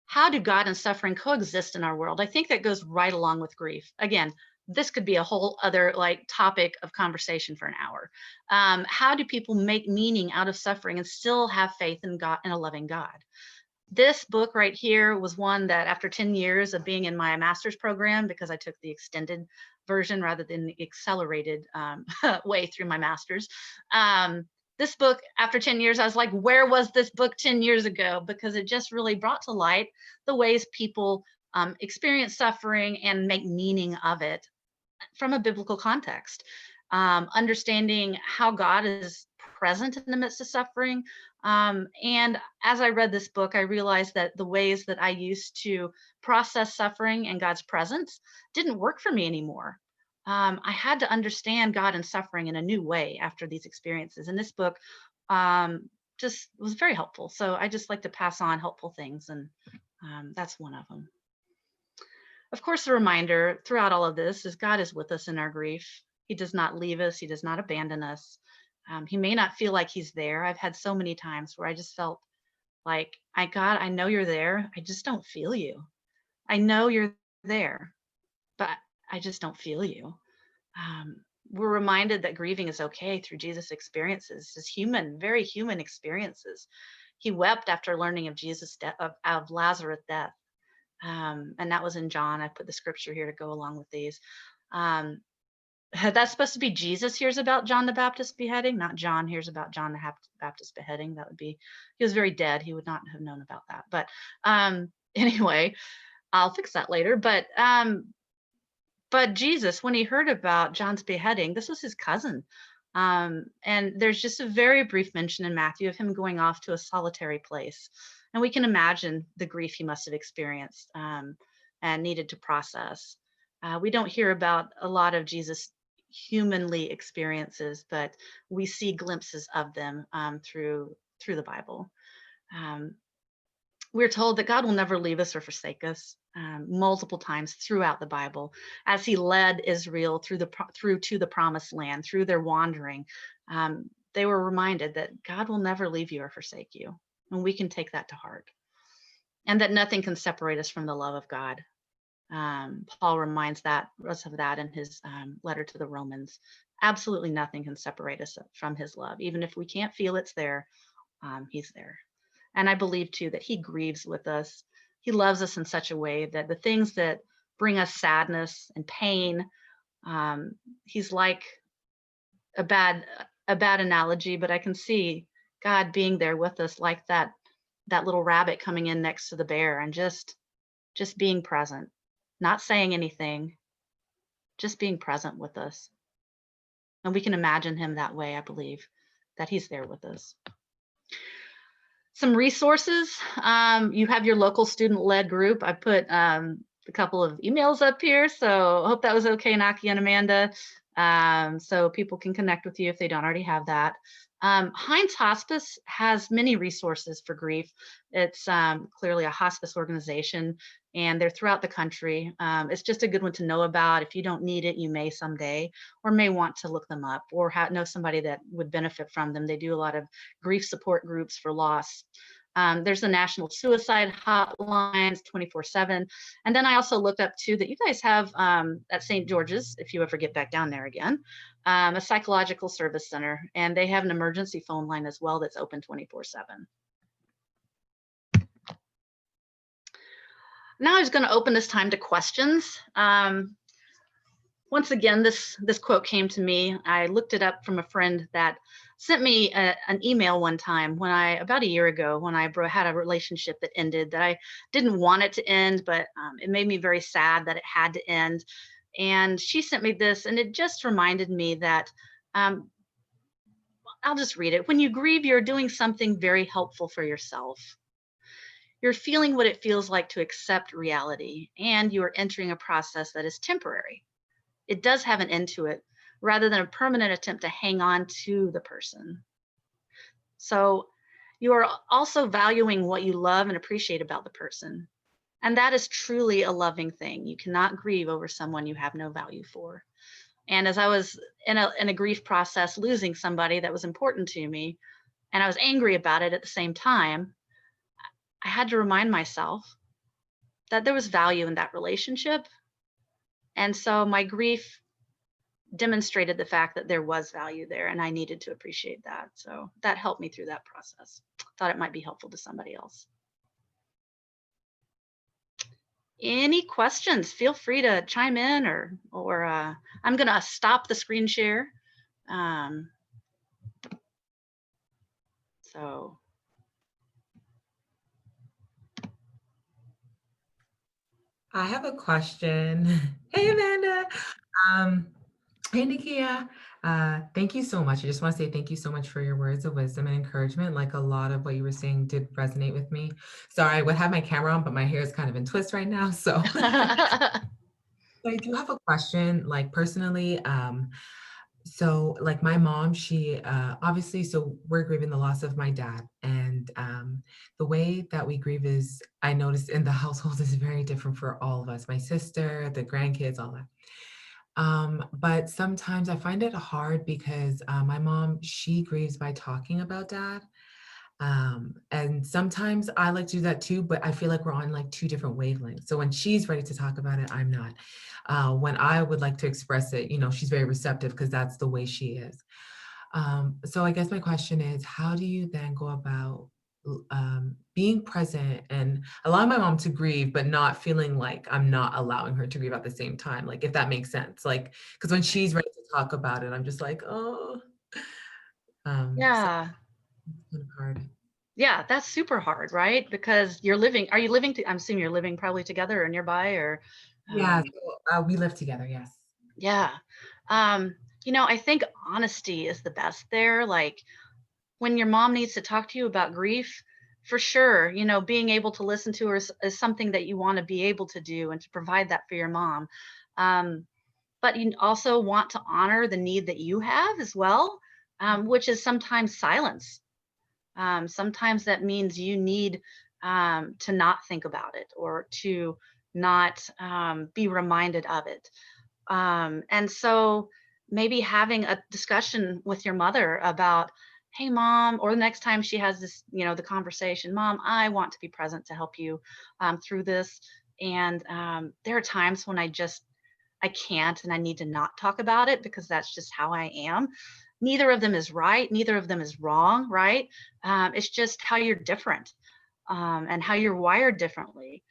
how do God and suffering coexist in our world. I think that goes right along with grief. Again, this could be a whole other topic of conversation for an hour. How do people make meaning out of suffering and still have faith in God and a loving God? This book right here was one that after 10 years of being in my master's program, because I took the extended version rather than the accelerated way through my master's, this book, after 10 years, I was like, where was this book 10 years ago? Because it just really brought to light the ways people experience suffering and make meaning of it from a biblical context. Understanding how God is present in the midst of suffering. And as I read this book, I realized that the ways that I used to process suffering and God's presence didn't work for me anymore. I had to understand God and suffering in a new way after these experiences. And this book just was very helpful. So I just like to pass on helpful things, and that's one of them. Of course, a reminder throughout all of this is God is with us in our grief. He does not leave us. He does not abandon us. He may not feel like he's there. I've had so many times where I just felt like, God, I know you're there. I just don't feel you. I know you're there, but I just don't feel you. We're reminded that grieving is okay through Jesus' experiences, his human, very human experiences. He wept after learning of Jesus' death, of Lazarus' death. And that was in John. I put the scripture here to go along with these. That's supposed to be Jesus hears about John the Baptist beheading, not John hears about John the Baptist beheading. That would be, he was very dead. He would not have known about that. But anyway, I'll fix that later. But Jesus, when he heard about John's beheading, this was his cousin. And there's just a very brief mention in Matthew of him going off to a solitary place. And we can imagine the grief he must have experienced and needed to process. We don't hear about a lot of Jesus' humanly experiences, but we see glimpses of them through the Bible. We're told that God will never leave us or forsake us multiple times throughout the Bible, as he led Israel through to the promised land, through their wandering. They were reminded that God will never leave you or forsake you. And we can take that to heart. And that nothing can separate us from the love of God. Paul reminds us of that in his letter to the Romans. Absolutely nothing can separate us from his love. Even if we can't feel it's there, he's there. And I believe too that he grieves with us. He loves us in such a way that the things that bring us sadness and pain, he's like a bad analogy, but I can see God being there with us like that little rabbit coming in next to the bear and just being present, not saying anything, just being present with us. And we can imagine him that way, I believe, that he's there with us. Some resources. You have your local student-led group. I put a couple of emails up here, so I hope that was okay, Nakia and Amanda, so people can connect with you if they don't already have that. Heinz Hospice has many resources for grief. It's clearly a hospice organization, and they're throughout the country. It's just a good one to know about. If you don't need it, you may someday, or may want to look them up, or know somebody that would benefit from them. They do a lot of grief support groups for loss. There's the National Suicide Hotlines 24/7. And then I also looked up too that you guys have at St. George's, if you ever get back down there again, a psychological service center, and they have an emergency phone line as well that's open 24/7. Now I was going to open this time to questions. Once again, this quote came to me. I looked it up from a friend that sent me an email one time about a year ago, when I had a relationship that ended, that I didn't want it to end, but it made me very sad that it had to end. And she sent me this, and it just reminded me that, I'll just read it. When you grieve, you're doing something very helpful for yourself. You're feeling what it feels like to accept reality, and you are entering a process that is temporary. It does have an end to it, rather than a permanent attempt to hang on to the person. So you are also valuing what you love and appreciate about the person. And that is truly a loving thing. You cannot grieve over someone you have no value for. And as I was in a grief process, losing somebody that was important to me, and I was angry about it at the same time, I had to remind myself that there was value in that relationship. And so my grief demonstrated the fact that there was value there, and I needed to appreciate that. So that helped me through that process. Thought it might be helpful to somebody else. Any questions? Feel free to chime in, or I'm going to stop the screen share. So. I have a question. Hey, Amanda. Hey, Nakia. Thank you so much. I just want to say thank you so much for your words of wisdom and encouragement. Like, a lot of what you were saying did resonate with me. Sorry, I would have my camera on, but my hair is kind of in twist right now. So I do have a question, like personally, so like my mom, she obviously, so we're grieving the loss of my dad. And the way that we grieve is, I noticed in the household is very different for all of us, my sister, the grandkids, all that. But sometimes I find it hard because my mom, she grieves by talking about dad. And sometimes I like to do that too, but I feel like we're on like two different wavelengths. So when she's ready to talk about it, I'm not. When I would like to express it, you know, she's very receptive because that's the way she is. So I guess my question is, how do you then go about being present and allowing my mom to grieve, but not feeling like I'm not allowing her to grieve at the same time? Like, if that makes sense. Like, because when she's ready to talk about it, I'm just like, oh. So Yeah. it's kind of hard. Yeah, that's super hard, right? Because are you living I'm assuming you're living probably together or nearby or, Yeah, um, so, we live together, yes. yeah. Um, I think honesty is the best there. Like when your mom needs to talk to you about grief, for sure, being able to listen to her is something that you want to be able to do and to provide that for your mom. Um, but you also want to honor the need that you have as well, which is sometimes silence. Sometimes that means you need to not think about it or to not be reminded of it. And so maybe having a discussion with your mother about, hey, mom, or the next time she has this, the conversation, mom, I want to be present to help you through this. And there are times when I can't and I need to not talk about it because that's just how I am. Neither of them is right. Neither of them is wrong, right? It's just how you're different and how you're wired differently.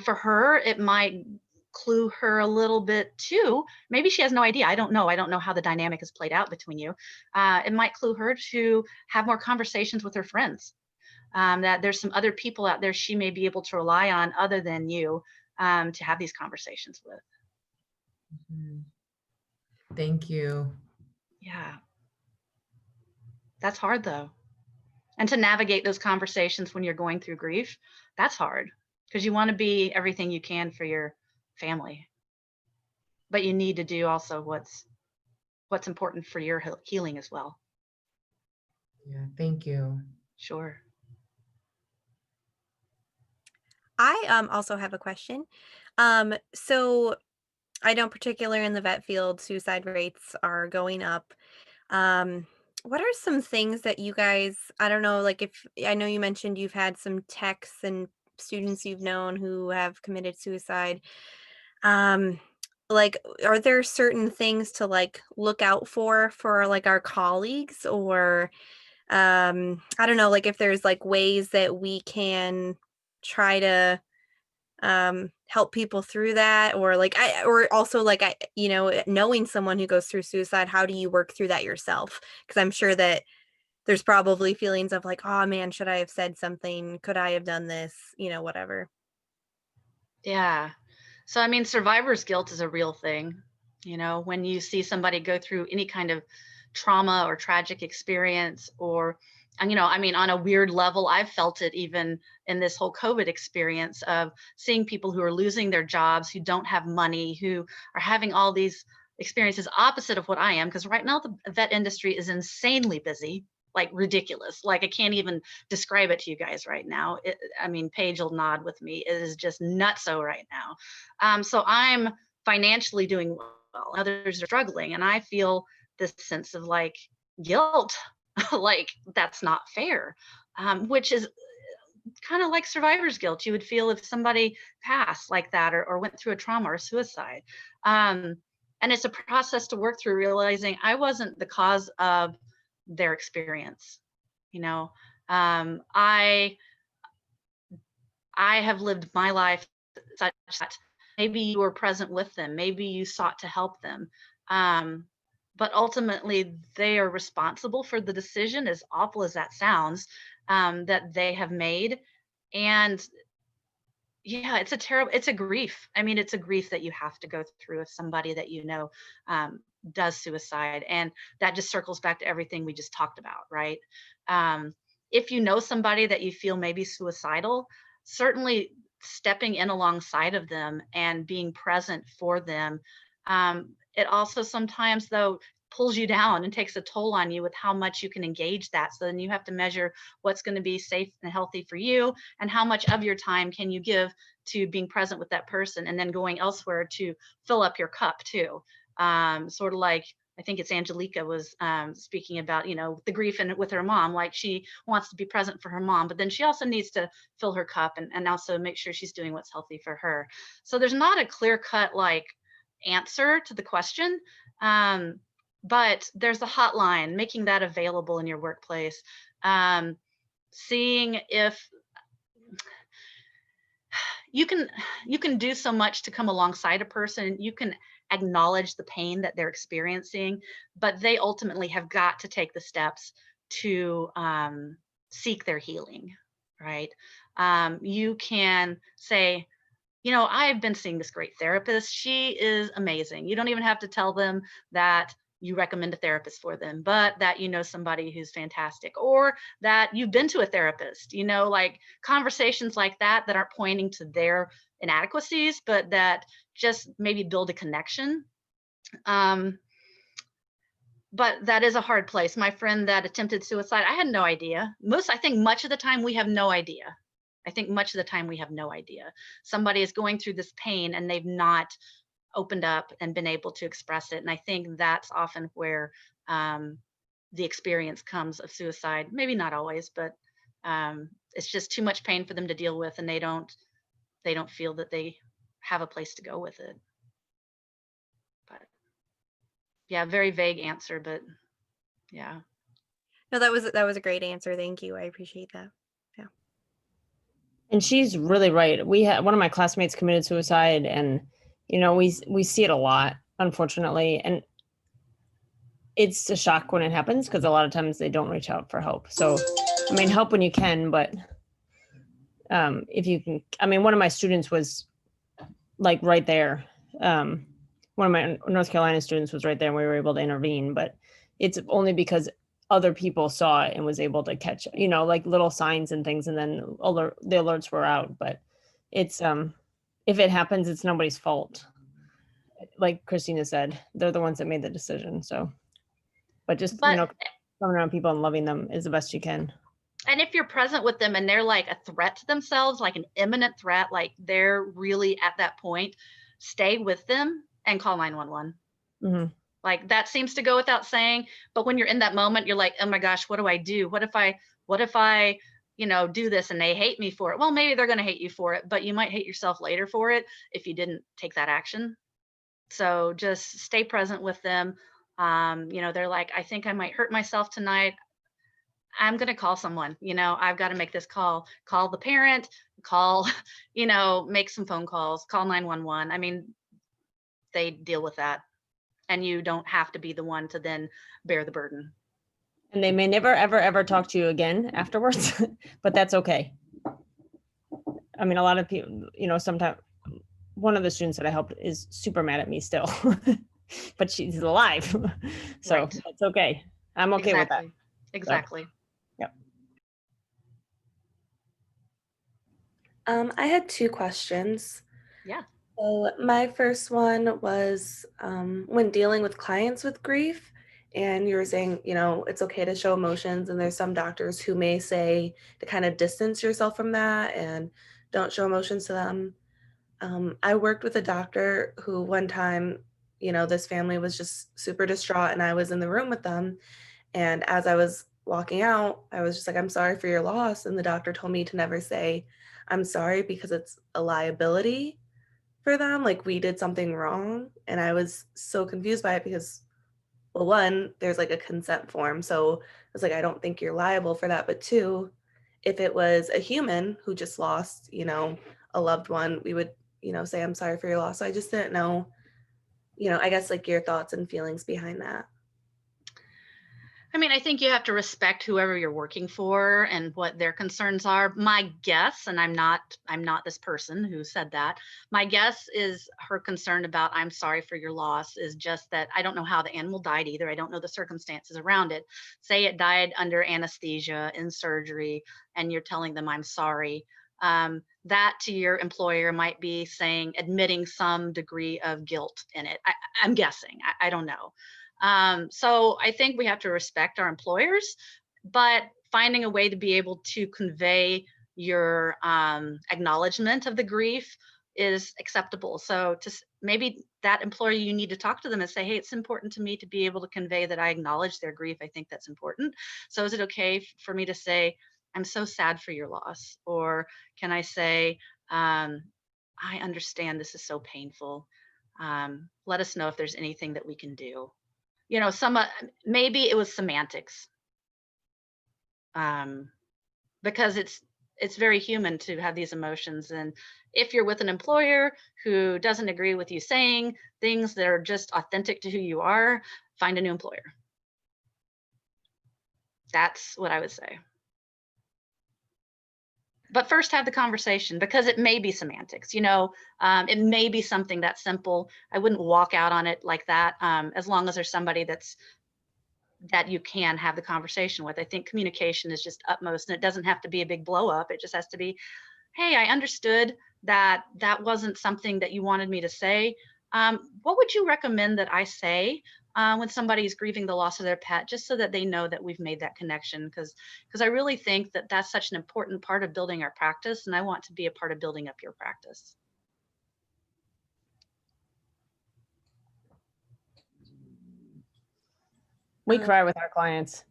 For her, it might clue her a little bit too. Maybe she has no idea. I don't know. I don't know how the dynamic is played out between you. It might clue her to have more conversations with her friends. That there's some other people out there she may be able to rely on other than you to have these conversations with. Mhm. Thank you. Yeah, that's hard though. And to navigate those conversations when you're going through grief, that's hard because you want to be everything you can for your family, but you need to do also what's important for your healing as well. Yeah, thank you. Sure. I also have a question. So I know particularly in the vet field, suicide rates are going up. Um, what are some things that you guys, I don't know, like if I know you mentioned you've had some techs and students you've known who have committed suicide. Um, like, are there certain things to like look out for like our colleagues or I don't know, like if there's like ways that we can try to help people through that or like or also like knowing someone who goes through suicide, how do you work through that yourself? Because I'm sure that there's probably feelings of like, oh man, should I have said something, could I have done this, whatever. Yeah. So, I mean, survivor's guilt is a real thing. When you see somebody go through any kind of trauma or tragic experience, or, and, I mean, on a weird level, I've felt it even in this whole COVID experience of seeing people who are losing their jobs, who don't have money, who are having all these experiences opposite of what I am. Because right now, the vet industry is insanely busy, like ridiculous. Like I can't even describe it to you guys right now. I mean, Paige will nod with me. It is just nutso right now. So I'm financially doing well. Others are struggling, and I feel this sense of like guilt, like that's not fair, which is kind of like survivor's guilt you would feel if somebody passed like that or went through a trauma or suicide. Um, and it's a process to work through realizing I wasn't the cause of their experience. You know, um, I I have lived my life such that maybe you were present with them, maybe you sought to help them. Um, but ultimately, they are responsible for the decision, as awful as that sounds, that they have made. And yeah, it's a grief. I mean, it's a grief that you have to go through if somebody that um, does suicide. And that just circles back to everything we just talked about, right? Um, if you know somebody that you feel may be suicidal, certainly stepping in alongside of them and being present for them. It also sometimes, though, pulls you down and takes a toll on you with how much you can engage that. So then you have to measure what's going to be safe and healthy for you, and how much of your time can you give to being present with that person, and then going elsewhere to fill up your cup too. Sort of like, I think it's Angelica was speaking about, the grief and with her mom, like she wants to be present for her mom, but then she also needs to fill her cup and also make sure she's doing what's healthy for her. So there's not a clear cut like answer to the question. But there's a hotline, making that available in your workplace. Seeing if you can do so much to come alongside a person. You can acknowledge the pain that they're experiencing, but they ultimately have got to take the steps to seek their healing, right? You can say, I've been seeing this great therapist. She is amazing. You don't even have to tell them that you recommend a therapist for them, but that somebody who's fantastic, or that you've been to a therapist, like conversations like that aren't pointing to their inadequacies, but that just maybe build a connection. But that is a hard place. My friend that attempted suicide, I had no idea. I think much of the time we have no idea. Somebody is going through this pain and they've not opened up and been able to express it. And I think that's often where the experience comes of suicide. Maybe not always, but it's just too much pain for them to deal with, and they don't feel that they have a place to go with it. But yeah, very vague answer, but yeah. No, that was a great answer. Thank you. I appreciate that. Yeah. And she's really right. We had one of my classmates committed suicide, and we see it a lot, unfortunately, and it's a shock when it happens because a lot of times they don't reach out for help. So, help when you can, but if you can, one of my students was like right there. One of my North Carolina students was right there, and we were able to intervene, but it's only because other people saw it and was able to catch, like little signs and things, and then the alerts were out. But it's if it happens, it's nobody's fault. Like Christina said, they're the ones that made the decision. So, but coming around people and loving them is the best you can. And if you're present with them and they're like a threat to themselves, like an imminent threat, like they're really at that point, stay with them and call 911. Mm-hmm. Like that seems to go without saying, but when you're in that moment, you're like, oh my gosh, what do I do? What if I do this and they hate me for it? Well, maybe they're going to hate you for it, but you might hate yourself later for it if you didn't take that action. So just stay present with them. They're like, I think I might hurt myself tonight. I'm going to call someone, I've got to make this call the parent, make some phone calls, call 911. They deal with that, and you don't have to be the one to then bear the burden. And they may never, ever, ever talk to you again afterwards, but that's okay. A lot of people, sometimes one of the students that I helped is super mad at me still, but she's alive. So right. That's okay. I'm okay with that. Exactly. So, yep. I had 2 questions. Yeah. So my first one was when dealing with clients with grief, and you were saying, it's okay to show emotions, and there's some doctors who may say to kind of distance yourself from that and don't show emotions to them. I worked with a doctor who one time, this family was just super distraught, and I was in the room with them. And as I was walking out, I was just like, I'm sorry for your loss. And the doctor told me to never say, I'm sorry, because it's a liability for them. Like, we did something wrong. And I was so confused by it because, well, 1, there's like a consent form. So I was like, I don't think you're liable for that. But 2, if it was a human who just lost, a loved one, we would, say, I'm sorry for your loss. So I just didn't know, I guess like your thoughts and feelings behind that. I think you have to respect whoever you're working for and what their concerns are. My guess, and I'm not this person who said that, my guess is her concern about I'm sorry for your loss is just that I don't know how the animal died either. I don't know the circumstances around it. Say it died under anesthesia in surgery and you're telling them I'm sorry. that to your employer might be saying, admitting some degree of guilt in it. I'm guessing, I don't know. So I think we have to respect our employers, but finding a way to be able to convey your acknowledgement of the grief is acceptable. So maybe that employer, you need to talk to them and say, hey, it's important to me to be able to convey that I acknowledge their grief. I think that's important. So is it okay for me to say, I'm so sad for your loss? Or can I say, I understand this is so painful. Let us know if there's anything that we can do. You know, maybe it was semantics. Because it's very human to have these emotions. And if you're with an employer who doesn't agree with you saying things that are just authentic to who you are, find a new employer. That's what I would say. But first have the conversation, because it may be semantics, you know, it may be something that simple. I wouldn't walk out on it like that, as long as there's somebody that you can have the conversation with. I think communication is just utmost, and it doesn't have to be a big blow up. It just has to be, hey, I understood that wasn't something that you wanted me to say. What would you recommend that I say when somebody's grieving the loss of their pet, just so that they know that we've made that connection? Because I really think that that's such an important part of building our practice, and I want to be a part of building up your practice. We cry with our clients.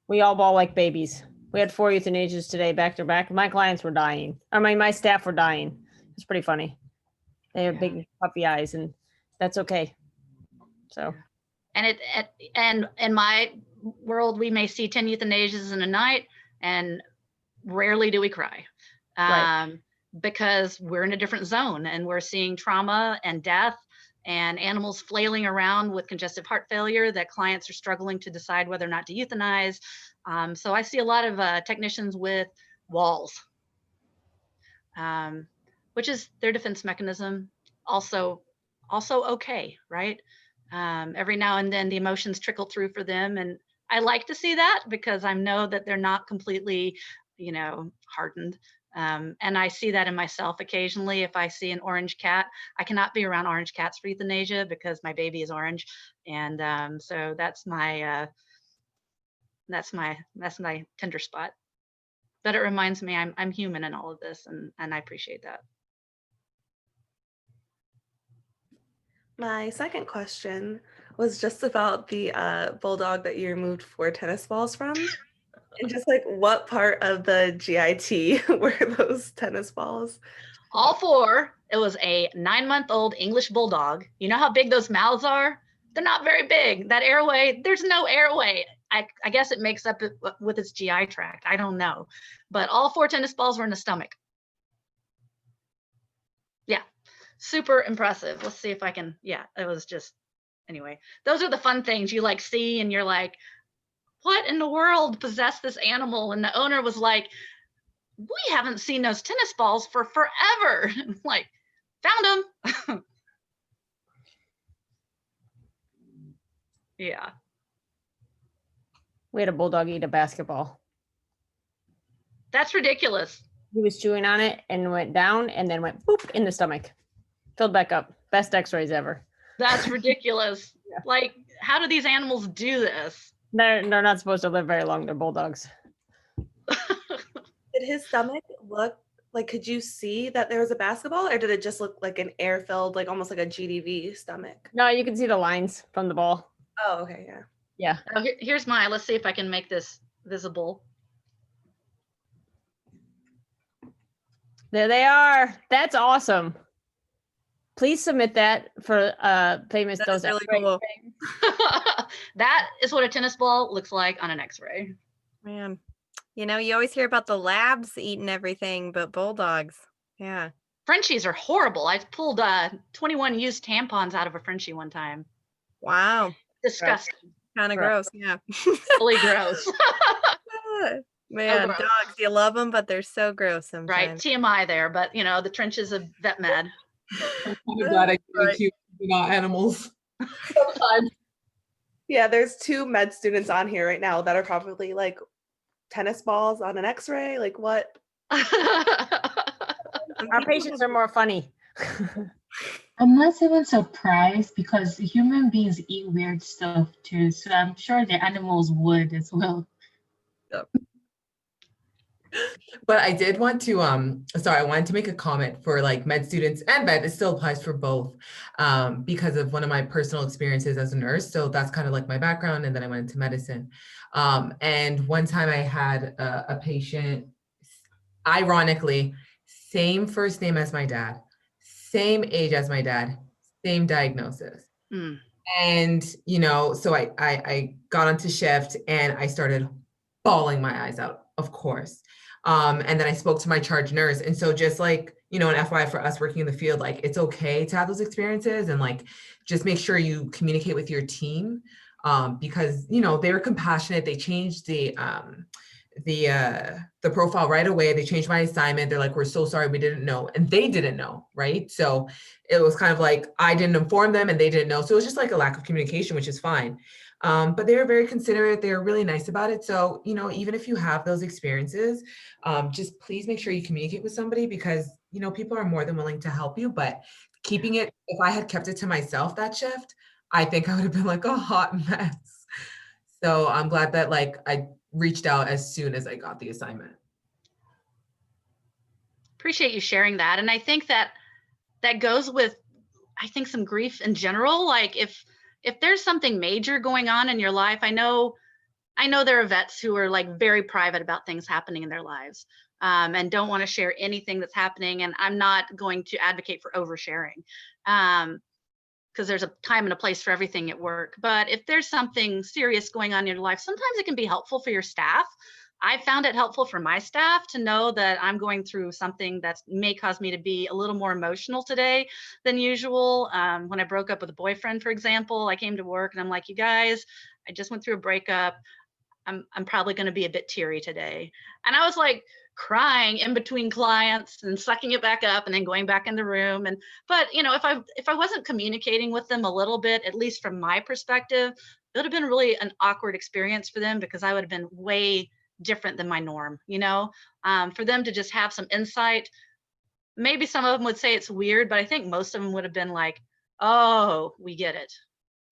We all bawl like babies. We had 4 euthanasias today, back to back. My clients were dying. I mean, my staff were dying. It's pretty funny. They have big puppy eyes, and that's okay. So, and and in my world, we may see 10 euthanasias in a night, and rarely do we cry, right. Because we're in a different zone, and we're seeing trauma and death and animals flailing around with congestive heart failure that clients are struggling to decide whether or not to euthanize. So I see a lot of technicians with walls, which is their defense mechanism. Also okay, right? Every now and then the emotions trickle through for them, and I like to see that, because I know that they're not completely, you know, hardened. And I see that in myself occasionally. If I see an orange cat, I cannot be around orange cats for euthanasia because my baby is orange, and so that's my tender spot. But it reminds me I'm human in all of this, and I appreciate that. My second question was just about the bulldog that you removed 4 tennis balls from. And just like, what part of the GIT were those tennis balls? All 4. It was a 9-month-old English bulldog. You know how big those mouths are? They're not very big. That airway, there's no airway. I guess it makes up with its GI tract. I don't know. But all 4 tennis balls were in the stomach. Yeah, super impressive. Let's see if I can, yeah, it was just, anyway. Those are the fun things you like see, and you're like, what in the world possessed this animal? And the owner was like, we haven't seen those tennis balls for forever. Like, found them. Yeah. We had a bulldog eat a basketball. That's ridiculous. He was chewing on it and went down, and then went boop in the stomach. Filled back up. Best x-rays ever. That's ridiculous. Yeah. Like, how do these animals do this? They're not supposed to live very long. They're bulldogs. Did his stomach look like, could you see that there was a basketball, or did it just look like an air-filled, like almost like a GDV stomach? No, you can see the lines from the ball. Oh, okay, yeah. Yeah. Oh, here's mine. Let's see if I can make this visible. There they are. That's awesome. Please submit that for famous That those is really X-ray cool. things. That is what a tennis ball looks like on an x-ray. Man, you know, you always hear about the labs eating everything, but bulldogs, yeah. Frenchies are horrible. I pulled 21 used tampons out of a Frenchie one time. Wow, Disgusting. kind of Right. gross, yeah. Really gross. Man, gross. dogs, you love them, but they're so gross Right. sometimes. TMI there, but you know, the trenches of vet med. I'm kind of glad I Right. cute not animals. Sometimes. Yeah, there's 2 med students on here right now that are probably like tennis balls on an x-ray. Like, what Our patients are more funny. I'm not even surprised because human beings eat weird stuff too, so I'm sure the animals would as well. But I did want to, I wanted to make a comment for like med students and vet. It still applies for both, because of one of my personal experiences as a nurse. So that's kind of like my background. And then I went into medicine. And one time I had a patient, ironically, same first name as my dad, same age as my dad, same diagnosis. Mm. And, you know, so I got onto shift and I started bawling my eyes out, of course. And then I spoke to my charge nurse. And so just like, you know, an FYI for us working in the field, like it's okay to have those experiences and like, just make sure you communicate with your team, because, you know, they were compassionate. They changed the profile right away. They changed my assignment. They're like, we're so sorry, we didn't know. And they didn't know, right? So it was kind of like, I didn't inform them and they didn't know. So it was just like a lack of communication, which is fine. But they were very considerate. They were really nice about it. So, you know, even if you have those experiences, just please make sure you communicate with somebody because, you know, people are more than willing to help you. But keeping it, if I had kept it to myself that shift, I think I would have been like a hot mess. So I'm glad that like I reached out as soon as I got the assignment. Appreciate you sharing that. And I think that goes with, I think, some grief in general. Like if there's something major going on in your life, I know there are vets who are like very private about things happening in their lives, and don't want to share anything that's happening. And I'm not going to advocate for oversharing, because there's a time and a place for everything at work. But if there's something serious going on in your life, sometimes it can be helpful for your staff. I found it helpful for my staff to know that I'm going through something that may cause me to be a little more emotional today than usual. When I broke up with a boyfriend, for example, I came to work and I'm like, you guys, I just went through a breakup. I'm probably going to be a bit teary today. And I was like crying in between clients and sucking it back up and then going back in the room. But you know, if I wasn't communicating with them a little bit, at least from my perspective, it would have been really an awkward experience for them because I would have been way different than my norm, you know. For them to just have some insight, maybe some of them would say it's weird, but I think most of them would have been like, oh, we get it,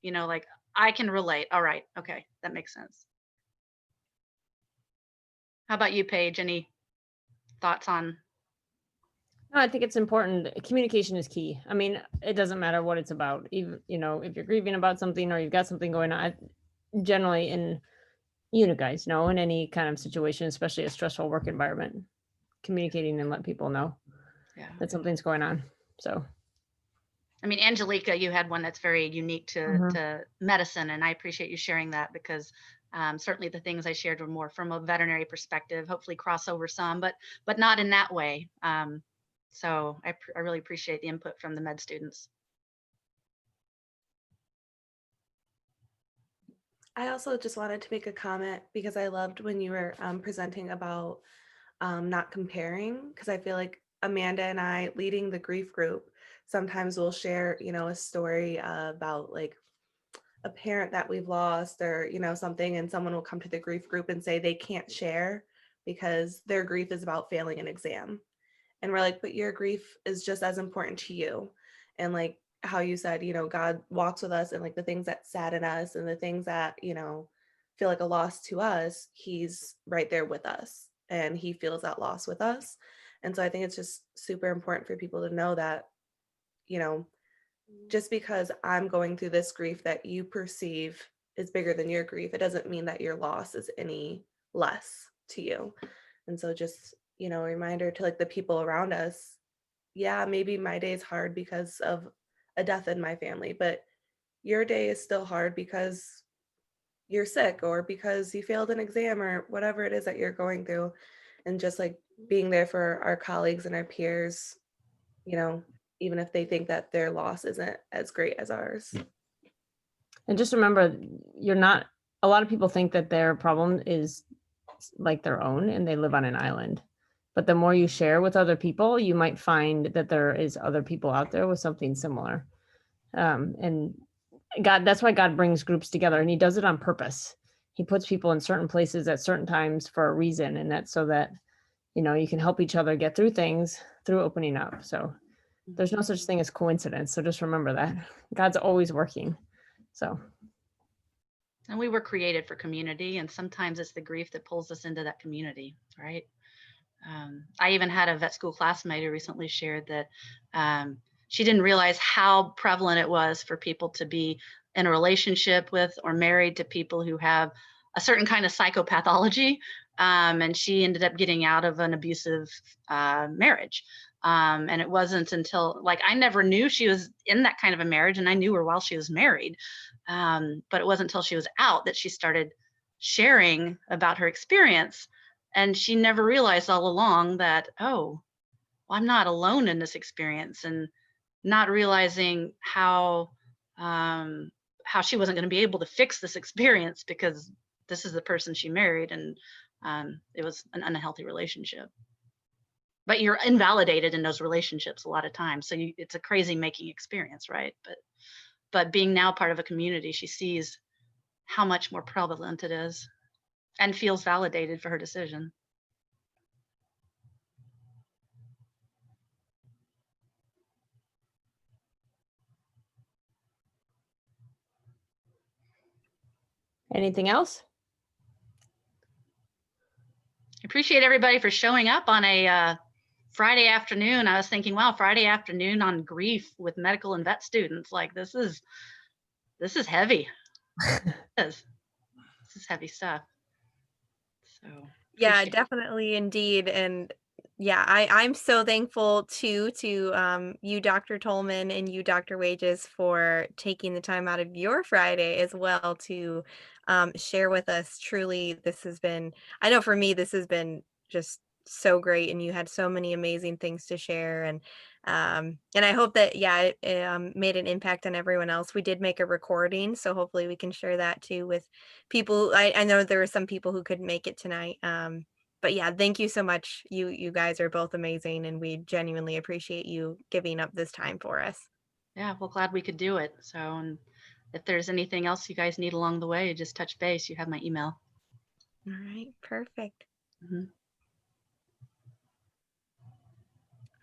you know, like I can relate. All right, okay, that makes sense. How about you, Paige? Any thoughts on? No, I think it's important. Communication is key. I mean, it doesn't matter what it's about. Even, you know, if you're grieving about something or you've got something going on, generally in, you guys know, in any kind of situation, especially a stressful work environment, communicating and let people know that something's going on. So, I mean, Angelica, you had one that's very unique to medicine, and I appreciate you sharing that because certainly the things I shared were more from a veterinary perspective, hopefully cross over some, but not in that way. So I really appreciate the input from the med students. I also just wanted to make a comment because I loved when you were presenting about not comparing, because I feel like Amanda and I, leading the grief group, sometimes we'll share, you know, a story about like a parent that we've lost or, you know, something, and someone will come to the grief group and say they can't share because their grief is about failing an exam. And we're like, but your grief is just as important to you. And like how you said, you know, God walks with us and like the things that sadden us and the things that, you know, feel like a loss to us, he's right there with us and he feels that loss with us. And so I think it's just super important for people to know that, you know, just because I'm going through this grief that you perceive is bigger than your grief, it doesn't mean that your loss is any less to you. And so just, you know, a reminder to like the people around us, yeah, maybe my day is hard because of a death in my family, but your day is still hard because you're sick or because you failed an exam or whatever it is that you're going through. And just like being there for our colleagues and our peers, you know, even if they think that their loss isn't as great as ours. and just remember, a lot of people think that their problem is like their own and they live on an island. But the more you share with other people, you might find that there is other people out there with something similar. And that's why God brings groups together, and he does it on purpose. He puts people in certain places at certain times for a reason. And that's so that, you can help each other get through things through opening up. So there's no such thing as coincidence. So just remember that God's always working. So. And we were created for community, and sometimes it's the grief that pulls us into that community, right? I even had a vet school classmate who recently shared that she didn't realize how prevalent it was for people to be in a relationship with or married to people who have a certain kind of psychopathology. And she ended up getting out of an abusive marriage. And it wasn't until, like, I never knew she was in that kind of a marriage, and I knew her while she was married. But it wasn't until she was out that she started sharing about her experience. And she never realized all along that, oh, well, I'm not alone in this experience, and not realizing how she wasn't going to be able to fix this experience because this is the person she married, and it was an unhealthy relationship. But you're invalidated in those relationships a lot of times, so it's a crazy making experience, right? But being now part of a community, she sees how much more prevalent it is, and feels validated for her decision. Anything else? I appreciate everybody for showing up on a Friday afternoon. I was thinking, wow, Friday afternoon on grief with medical and vet students, like this is heavy. This is heavy stuff. So Yeah, definitely, indeed. And yeah, I'm so thankful too to you, Dr. Tolman, and you, Dr. Wages, for taking the time out of your Friday as well to share with us. Truly, this has been, I know for me, this has been just so great, and you had so many amazing things to share. And I hope that, yeah, it made an impact on everyone else. We did make a recording, so hopefully we can share that too with people. I know there were some people who couldn't make it tonight. But yeah, thank you so much. You guys are both amazing, and we genuinely appreciate you giving up this time for us. Yeah, well, glad we could do it. So, and if there's anything else you guys need along the way, just touch base. You have my email. All right, perfect. Mm-hmm.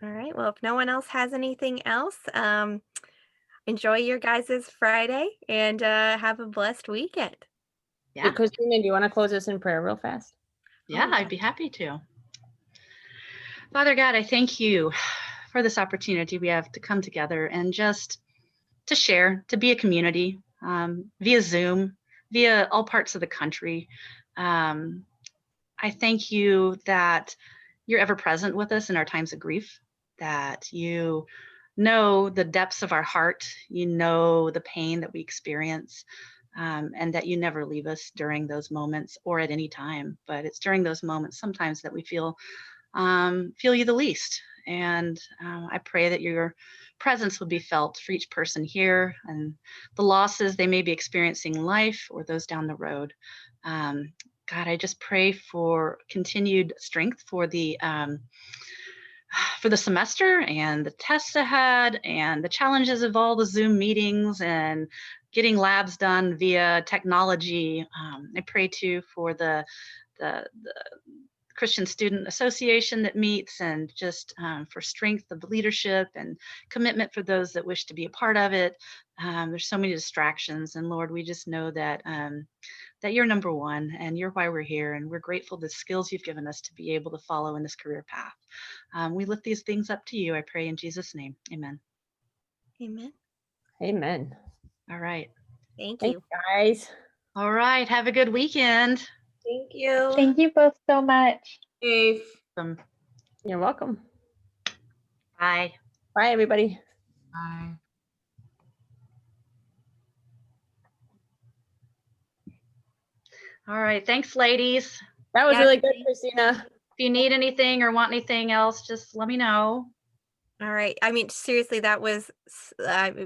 All right, well, if no one else has anything else, enjoy your guys' Friday, and have a blessed weekend. Yeah. Hey, Christina, do you want to close us in prayer real fast? Yeah, I'd be happy to. Father God, I thank you for this opportunity we have to come together and just to share, to be a community via Zoom, via all parts of the country. I thank you that you're ever present with us in our times of grief, that you know the depths of our heart, you know the pain that we experience, and that you never leave us during those moments or at any time. But it's during those moments sometimes that we feel you the least. And I pray that your presence will be felt for each person here, and the losses they may be experiencing in life or those down the road. God, I just pray for continued strength for the semester and the tests ahead and the challenges of all the Zoom meetings and getting labs done via technology. I pray too for the Christian Student Association that meets, and just for strength of the leadership and commitment for those that wish to be a part of it. There's so many distractions, and Lord, we just know that that you're number one, and you're why we're here, and we're grateful for the skills you've given us to be able to follow in this career path. We lift these things up to you, I pray in Jesus' name. Amen. Amen. Amen. All right. Thank Thanks, you. guys. All right. Have a good weekend. Thank you. Thank you both so much. Safe. You're welcome. Bye. Bye, everybody. Bye. All right. Thanks, ladies. That was Yeah, really good, Christina. If you need anything or want anything else, just let me know. All right. I mean, seriously, that was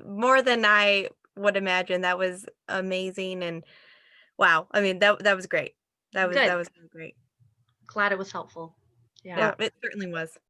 more than I would imagine. That was amazing, and wow. I mean, that was great. That was Good. great. Glad it was helpful. Yeah. Yeah, it certainly was.